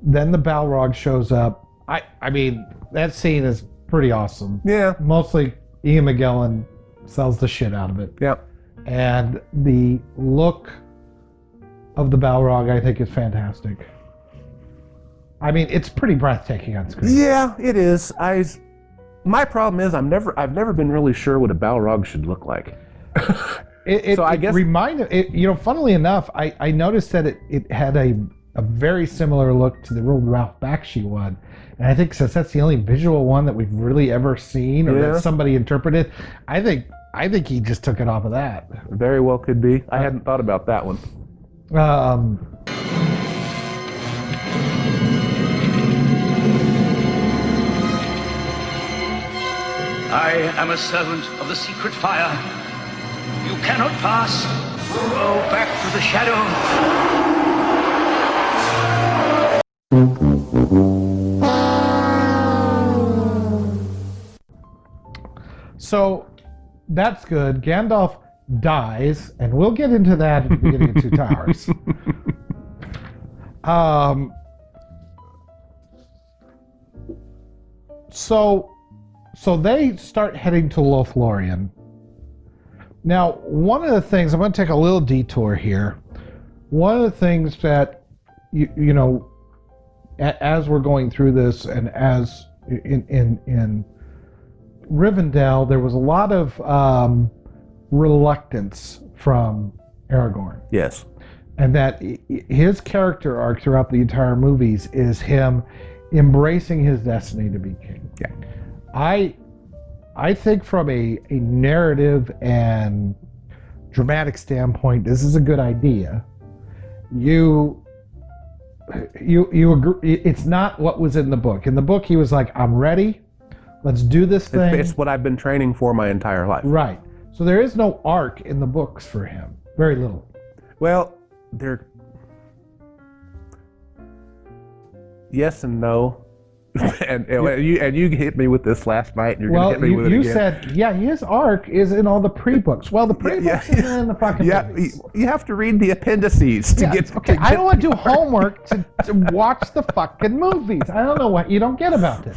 Then the Balrog shows up. I mean, that scene is pretty awesome. Yeah. Mostly Ian McGillen sells the shit out of it. Yeah. And the look of the Balrog, I think, is fantastic. I mean, it's pretty breathtaking on screen. Yeah, it is. My problem is I've never been really sure what a Balrog should look like. I guess funnily enough, I noticed that it had a very similar look to the real Ralph Bakshi one. And I think since that's the only visual one that we've really ever seen or that somebody interpreted, I think he just took it off of that. Very well could be. I hadn't thought about that one. I am a servant of the secret fire. You cannot pass. Go back to the shadow. So that's good. Gandalf dies, and we'll get into that at the beginning of Two Towers. So they start heading to Lothlórien. Now, one of the things, I'm going to take a little detour here. One of the things that, you know, as we're going through this, and as in Rivendell, there was a lot of reluctance from Aragorn. Yes. And that his character arc throughout the entire movies is him embracing his destiny to be king. Yeah. I think from a narrative and dramatic standpoint, this is a good idea. You agree, it's not what was in the book. In the book, he was like, I'm ready. Let's do this thing. It's what I've been training for my entire life. Right. So there is no arc in the books for him. Very little. Well, yes and no. and you hit me with this last night, and you're going to hit me with it again. You said, yeah, his arc is in all the pre-books. Well, the pre-books isn't in the fucking movies. You have to read the appendices to get... Okay, I don't want to do homework to watch the fucking movies. I don't know what you don't get about this.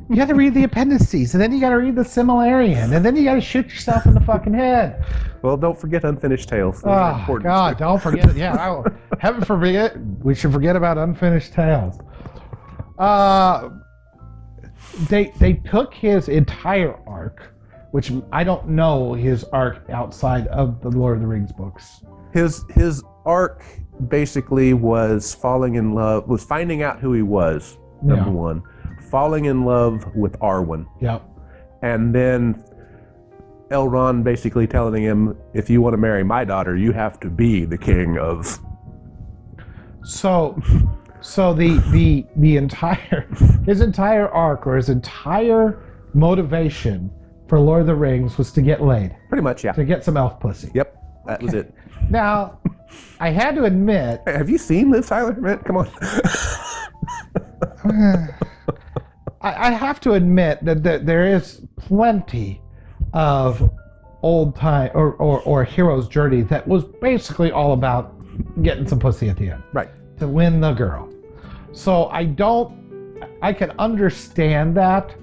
You got to read the appendices, and then you got to read the Silmarillion, and then you got to shoot yourself in the fucking head. Well, don't forget Unfinished Tales. Oh, God, don't forget it. Yeah, heaven forbid we should forget about Unfinished Tales. They took his entire arc, which I don't know his arc outside of the Lord of the Rings books. His arc basically was finding out who he was, number one, falling in love with Arwen. Yep. And then Elrond basically telling him, if you want to marry my daughter, you have to be the king of... So the entire his entire arc or his entire motivation for Lord of the Rings was to get laid. Pretty much, yeah. To get some elf pussy. Yep, that was it. Now, I had to admit... Hey, have you seen Liv Tyler? Man, come on. I have to admit that there is plenty of old time or hero's journey that was basically all about getting some pussy at the end. Right. To win the girl. So I can understand that.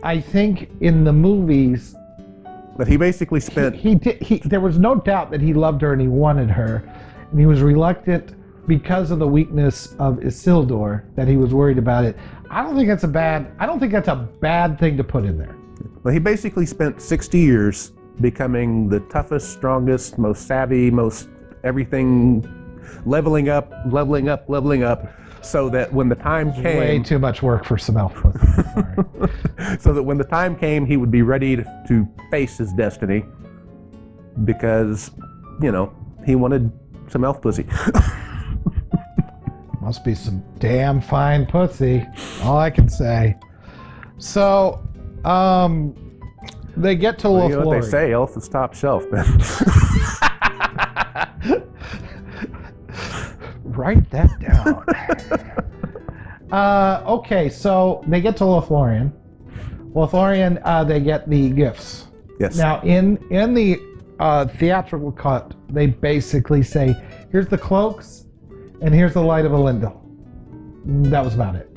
I think in the movies, but he basically spent... There was no doubt that he loved her and he wanted her, and he was reluctant because of the weakness of Isildur, that he was worried about it. I don't think that's a bad thing to put in there. Well, he basically spent 60 years becoming the toughest, strongest, most savvy, most everything, leveling up, so that when the time came... Way too much work for some elf pussy. Sorry. So that when the time came, he would be ready to face his destiny, because, he wanted some elf pussy. Must be some damn fine pussy. All I can say. So, they get to Lothlórien. You know what they say, elf is top shelf, man. Write that down. Okay, so they get to Lothlórien. Lothlórien, they get the gifts. Yes. Now, in the theatrical cut, they basically say, here's the cloaks, and here's the Light of Elendil. That was about it.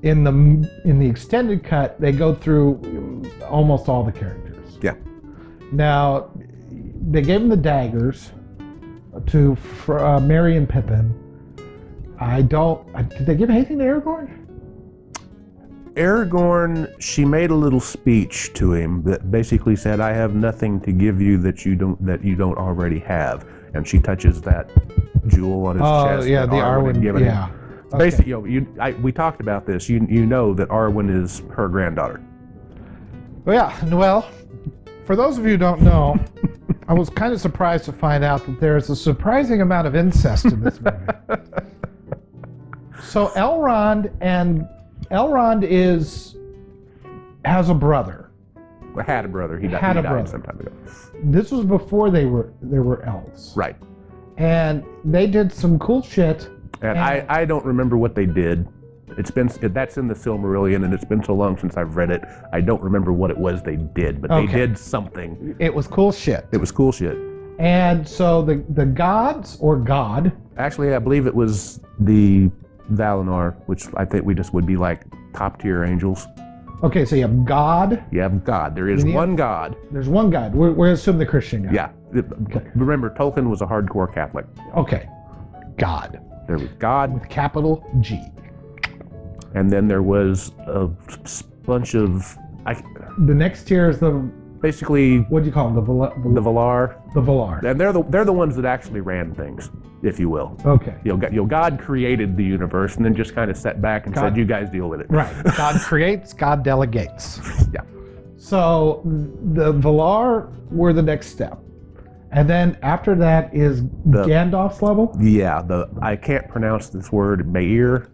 In the extended cut, they go through almost all the characters. Yeah. Now, they gave them the daggers to Merry and Pippin. Did they give anything to Aragorn? Aragorn, she made a little speech to him that basically said, "I have nothing to give you that you don't already have," and she touches that jewel on his chest. Oh yeah, the Arwen. Yeah. So basically, we talked about this. You know that Arwen is her granddaughter. Yeah. Well, for those of you who don't know, I was kind of surprised to find out that there is a surprising amount of incest in this movie. So Elrond has a brother. Had a brother. He died some time ago. This was before there were elves. Right. And they did some cool shit. And I don't remember what they did. That's in the Silmarillion, and it's been so long since I've read it. I don't remember what it was they did, but they did something. It was cool shit. It was cool shit. And so the gods, or God... Actually, I believe it was the Valinor, which I think we just would be like top-tier angels. Okay, so you have God. You have God. There is one God. There's one God. We're assuming the Christian God. Yeah. Okay. Remember, Tolkien was a hardcore Catholic. Okay. God. There was God. With capital G. And then there was a bunch of... The next tier is the basically What do you call them? the Valar. The Valar. And they're the ones that actually ran things, if you will. Okay. God created the universe and then just kind of sat back and said, "You guys deal with it." Right. God creates, God delegates. Yeah. So the Valar were the next step. And then after that is Gandalf's level? Yeah. I can't pronounce this word. Mair.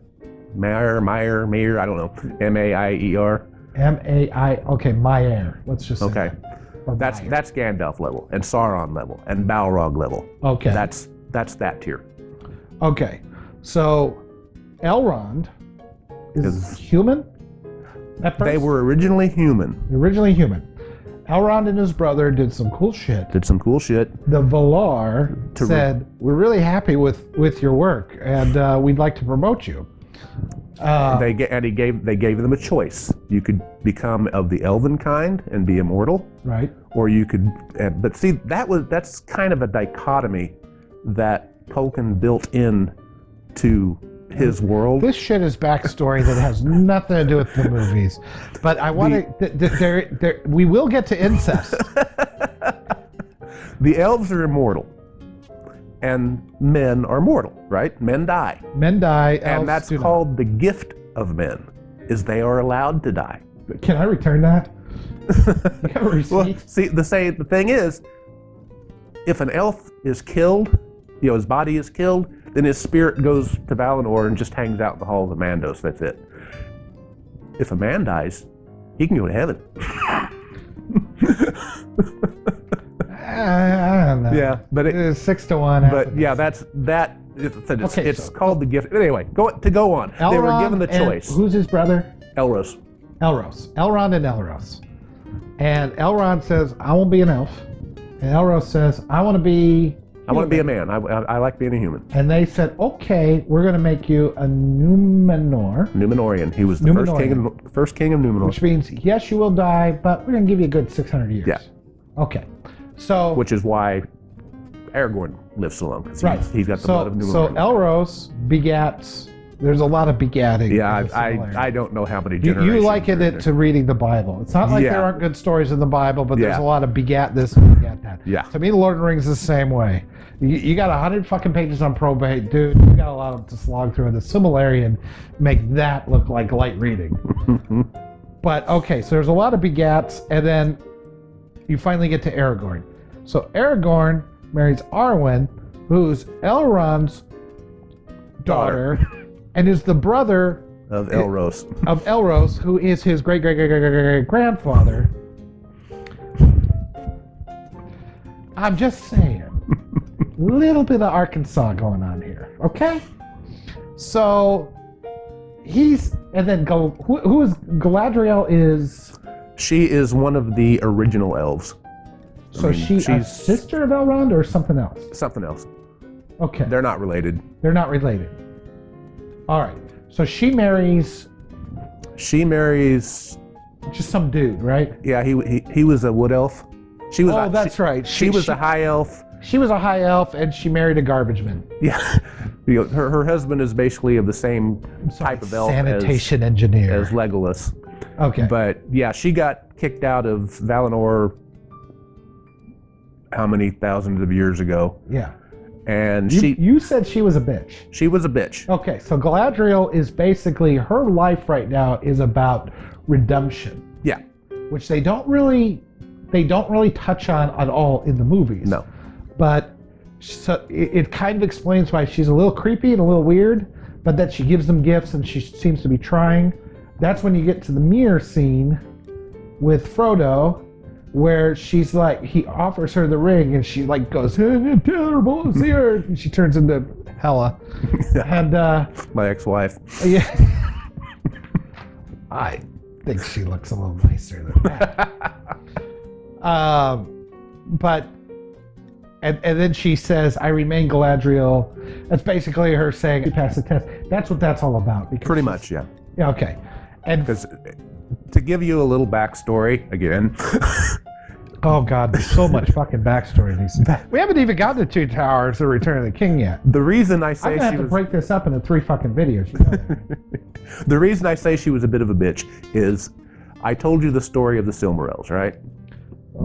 I don't know. Maier. Okay, Maier. Let's just say Okay. that. That's Gandalf level and Sauron level and Balrog level. Okay. That's that tier. Okay. So Elrond is human? At first? They were originally human. Originally human. Elrond and his brother did some cool shit. Did some cool shit. The Valar said, "We're really happy with your work, and we'd like to promote you." They gave them a choice. You could become of the elven kind and be immortal, Right. or you could. But see, that's kind of a dichotomy that Tolkien built in to his world. This shit is backstory that has nothing to do with the movies. But I want to. We will get to incest. The elves are immortal, and men are mortal. Right? Men die. Men die. And elves that's do called the gift of men, is they are allowed to die. not. Can I return that? You have a receipt? Well, see, the thing is, if an elf is killed, his body is killed, then his spirit goes to Valinor and just hangs out in the Hall of the Mandos. That's it. If a man dies, he can go to heaven. I don't know. Yeah, but It's 6-1. But yeah, it's Okay, called the gift. Anyway, go on. They were given the choice. Who's his brother? Elros. Elrond and Elros. And Elrond says, "I won't be an elf." And Elros says, "I want to be a man. I like being a human. And they said, "Okay, we're going to make you a Numenor." Numenorian. He was the first king of Numenor. Which means, yes, you will die, but we're going to give you a good 600 years. Yeah. Okay. So. Which is why Aragorn lives so long. Right. He's got the blood of Numenor. So Elros begats. There's a lot of begatting. Yeah, I don't know how many generations. You liken it to reading the Bible. It's not like there aren't good stories in the Bible, but there's a lot of begat this and begat that. Yeah. To me, the Lord of the Rings is the same way. You got 100 fucking pages on probate, dude. You got a lot to slog through. The Silmarillion make that look like light reading. But okay, so there's a lot of begats, and then you finally get to Aragorn. So Aragorn marries Arwen, who's Elrond's daughter. And is the brother of Elros. Of Elros, who is his great grandfather. I'm just saying, little bit of Arkansas going on here, okay? So and then who is Galadriel? Is she is one of the original elves? So she's a sister of Elrond or something else? Something else. Okay. They're not related. They're not related. All right. So she marries just some dude, right? Yeah, he was a wood elf. She was. That's right. She was a high elf. She was a high elf, and she married a garbage man. Yeah, her husband is basically of the same type of elf sanitation engineer as Legolas. Okay. But yeah, she got kicked out of Valinor. How many thousands of years ago? Yeah. And you said she was a bitch. She was a bitch. Okay, so Galadriel is basically, her life right now is about redemption. Yeah. Which they don't really touch on at all in the movies. No. But so it kind of explains why she's a little creepy and a little weird, but that she gives them gifts and she seems to be trying. That's when you get to the mirror scene with Frodo, where she's like, he offers her the ring and she like goes, terrible is the earth, and she turns into Hela. And my ex-wife. Yeah. I think she looks a little nicer than that. But and then she says, "I remain Galadriel." That's basically her saying, "You passed the test." That's what that's all about. Pretty much, yeah. Yeah. Okay. And because to give you a little backstory again. Oh God, there's so much fucking backstory in these. We haven't even gotten to Two Towers or Return of the King yet. The reason I say I'm gonna have to break this up into 3 fucking videos. You know that. The reason I say she was a bit of a bitch is I told you the story of the Silmarils, right?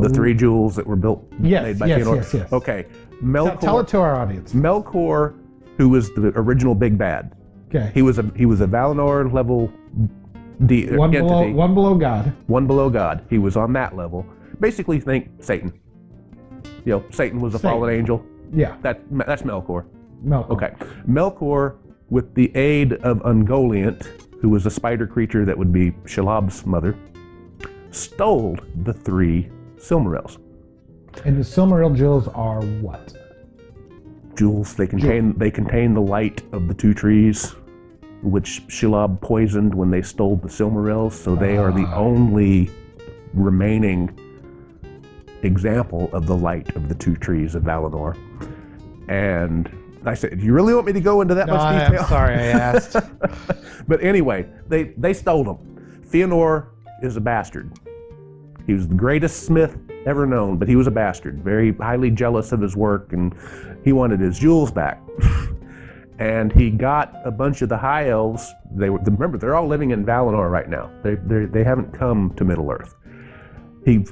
The 3 jewels that were built Yes, made by yes, Fëanor? yes, yes. Okay. Tell Melkor, it to our audience. Melkor, who was the original big bad. Okay. He was a Valinor level entity. One below God. One below God. He was on that level. Basically think Satan. Satan was a fallen angel. Yeah. That's Melkor. Melkor. Okay. Melkor, with the aid of Ungoliant, who was a spider creature that would be Shelob's mother, stole the 3 Silmarils. And the Silmaril jewels are what? Jewels. They contain the light of the 2 trees, which Shelob poisoned when they stole the Silmarils. So they are the only remaining example of the light of the 2 trees of Valinor. And I said, "Do you really want me to go into that much detail?" I'm sorry, I asked. But anyway, they stole them. Fëanor is a bastard. He was the greatest smith ever known, but he was a bastard, very highly jealous of his work, and he wanted his jewels back. And he got a bunch of the High Elves. Remember, they're all living in Valinor right now. They haven't come to Middle Earth. He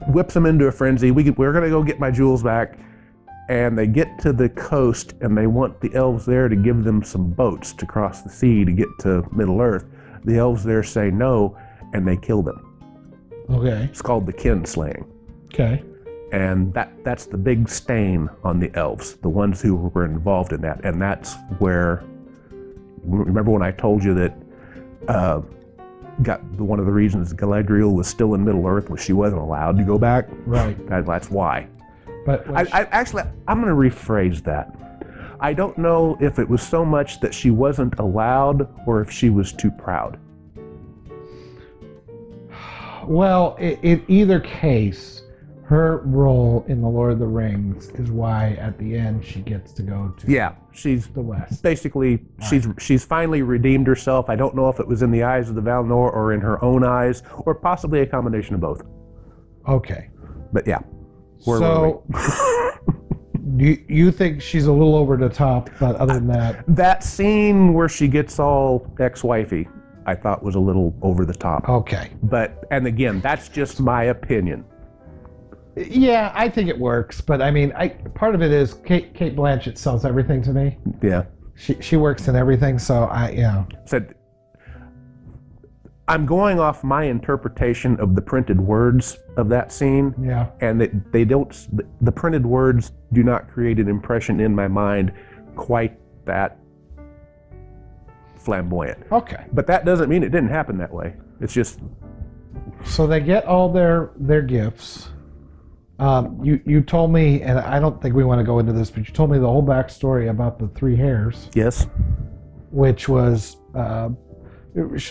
whips them into a frenzy. We're going to go get my jewels back. And they get to the coast, and they want the elves there to give them some boats to cross the sea to get to Middle Earth. The elves there say no, and they kill them. Okay. It's called the kinslaying. Okay. And that's the big stain on the elves, the ones who were involved in that. And that's where, remember when I told you that one of the reasons Galadriel was still in Middle Earth was she wasn't allowed to go back? Right. That's why. But I'm going to rephrase that. I don't know if it was so much that she wasn't allowed or if she was too proud. Well, in either case, her role in The Lord of the Rings is why at the end she gets to go to she's the West. Basically, she's finally redeemed herself. I don't know if it was in the eyes of the Valinor or in her own eyes, or possibly a combination of both. Okay. But yeah. So, you think she's a little over the top, but other than that... That scene where she gets all ex-wifey, I thought was a little over the top. Okay. And again, that's just my opinion. Yeah, I think it works, but I mean, part of it is Kate Blanchett sells everything to me. Yeah. She works in everything, so Said, I'm going off my interpretation of the printed words of that scene. Yeah. And the printed words do not create an impression in my mind quite that flamboyant. Okay. But that doesn't mean it didn't happen that way. It's just... So they get all their gifts. You told me, and I don't think we want to go into this, but you told me the whole backstory about the 3 hairs. Yes. Which was...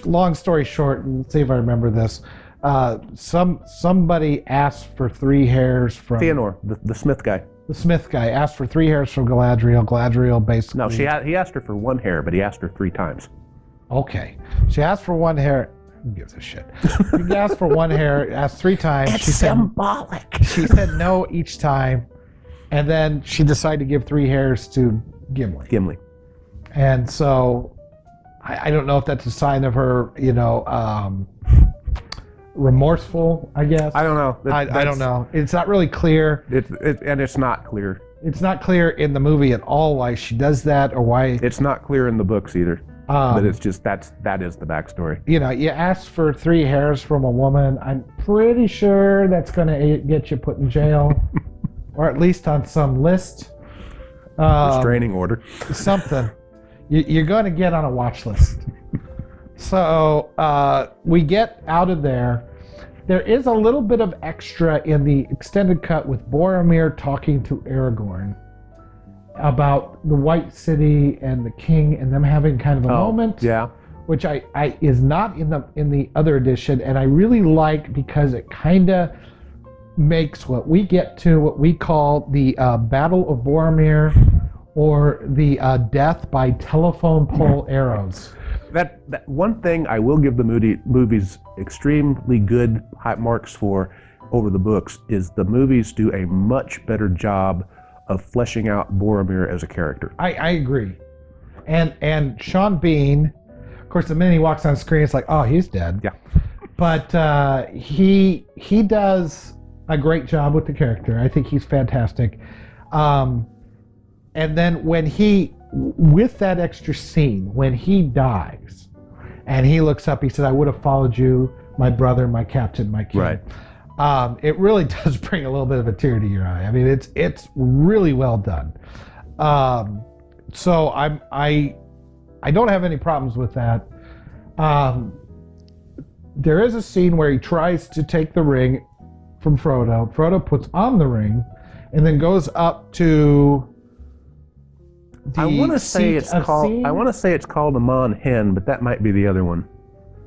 long story short, and see if I remember this. Somebody asked for 3 hairs from Fëanor, the Smith guy. The Smith guy asked for 3 hairs from Galadriel. Galadriel basically. No, he asked her for 1 hair, but he asked her 3 times. Okay, she asked for 1 hair. Who gives a shit? He asked for 1 hair. Asked 3 times. It's symbolic. She said no each time, and then she decided to give 3 hairs to Gimli. And so. I don't know if that's a sign of her, remorseful, I guess. I don't know. I don't know. It's not really clear. It's not clear. It's not clear in the movie at all why she does that or why. It's not clear in the books either. But it's just that is the backstory. You ask for 3 hairs from a woman. I'm pretty sure that's going to get you put in jail, or at least on some list. Restraining order. Something. You're going to get on a watch list. So we get out of there. There is a little bit of extra in the extended cut with Boromir talking to Aragorn about the White City and the king and them having kind of a moment. Yeah. Which I is not in the other edition, and I really like because it kind of makes what we call the Battle of Boromir. Or the death by telephone pole arrows. That one thing I will give the movies extremely good high marks for over the books is the movies do a much better job of fleshing out Boromir as a character. I agree. And Sean Bean, of course, the minute he walks on screen, it's like, oh, he's dead. Yeah. But he does a great job with the character. I think he's fantastic. And then when with that extra scene, when he dies, and he looks up, he said, "I would have followed you, my brother, my captain, my king." Right. It really does bring a little bit of a tear to your eye. I mean, it's really well done. So I don't have any problems with that. There is a scene where he tries to take the ring from Frodo. Frodo puts on the ring, and then goes up to. I want to say it's called a Mon Hen, but that might be the other one.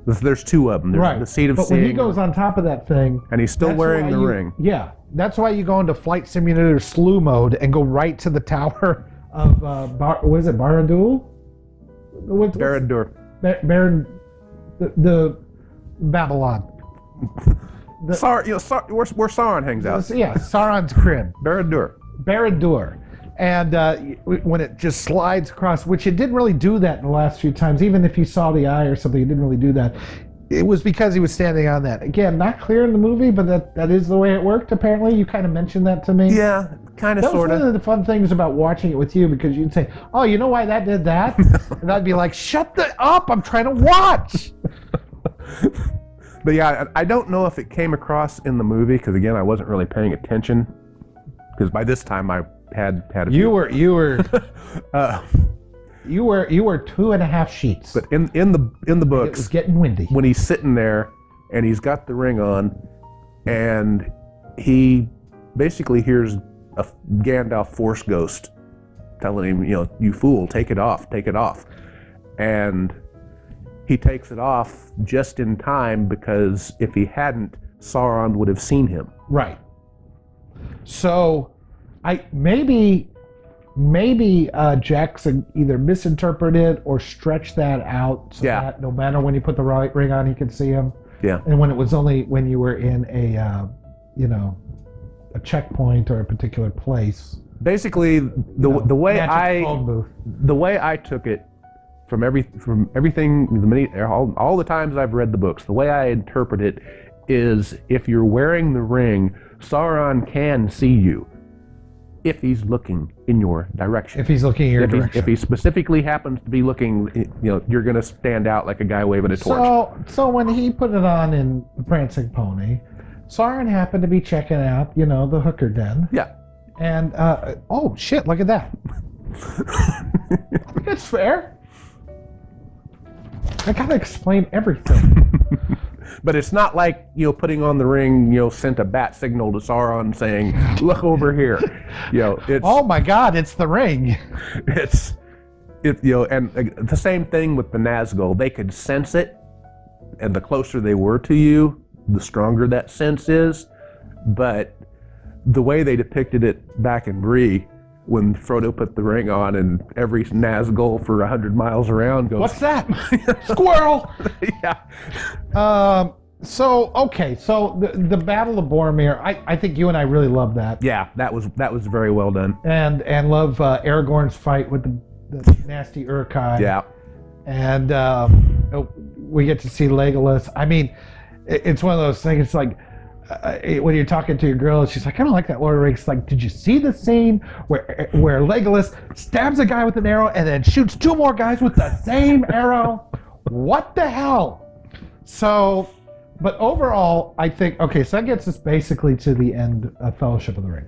There's two of them. There's Right. the seat of but seeing, when he goes on top of that thing, and he's still that's wearing why the ring. Yeah, that's why you go into Flight Simulator slew mode and go right to the tower of what is it, Barad-dûr? Barad-dûr. Baron, the Babylon. Where Sauron hangs out. Yeah, Sauron's crib. Barad-dûr. Barad-dûr. And when it just slides across, which it didn't really do that in the last few times, even if you saw the eye or something, it didn't really do that. It was because he was standing on that. Again, not clear in the movie, but that is the way it worked, apparently. You kind of mentioned that to me. Yeah, kind of, That was sort one of. of the fun things about watching it with you, because you'd say, "Oh, you know why that did that?" And I'd be like, "Shut up, I'm trying to watch." But yeah, I don't know if it came across in the movie, because again, I wasn't really paying attention. Because by this time I had a few. You were 2.5 sheets. But in the It was books, getting windy. when he's sitting there and he's got the ring on, and he basically hears a Gandalf Force ghost telling him, "You fool, take it off, take it off," and he takes it off just in time, because if he hadn't, Sauron would have seen him. Right. So, maybe Jackson either misinterpreted or stretched that out so that no matter when you put the ring on, he could see him. Yeah. And when it was only when you were in a checkpoint or a particular place. Basically, the way phone booth. the way I took it from everything, all the times I've read the books, the way I interpret it is, if you're wearing the ring, Sauron can see you if he's looking in your direction. If he's looking in your direction. If he specifically happens to be looking, you're going to stand out like a guy waving a torch. So when he put it on in the Prancing Pony, Sauron happened to be checking out, the hooker den. Yeah. And, oh shit, look at that. That's fair. I gotta explain everything. But it's not like, putting on the ring, sent a bat signal to Sauron saying, "Look over here." It's, oh my God, it's the ring. and the same thing with the Nazgul. They could sense it, and the closer they were to you, the stronger that sense is. But the way they depicted it back in Bree, when Frodo put the ring on, and every Nazgul for 100 miles around goes, "What's that? Squirrel!" Yeah. So the Battle of Boromir, I think you and I really love that. Yeah, that was very well done. And love Aragorn's fight with the nasty Uruk-hai. Yeah. And we get to see Legolas. I mean, it's one of those things. It's like when you're talking to your girl, and she's like, "I don't like that Lord of the Rings." It's like, did you see the scene where Legolas stabs a guy with an arrow and then shoots 2 more guys with the same arrow? What the hell? But overall, I think, okay, so that gets us basically to the end of Fellowship of the Ring.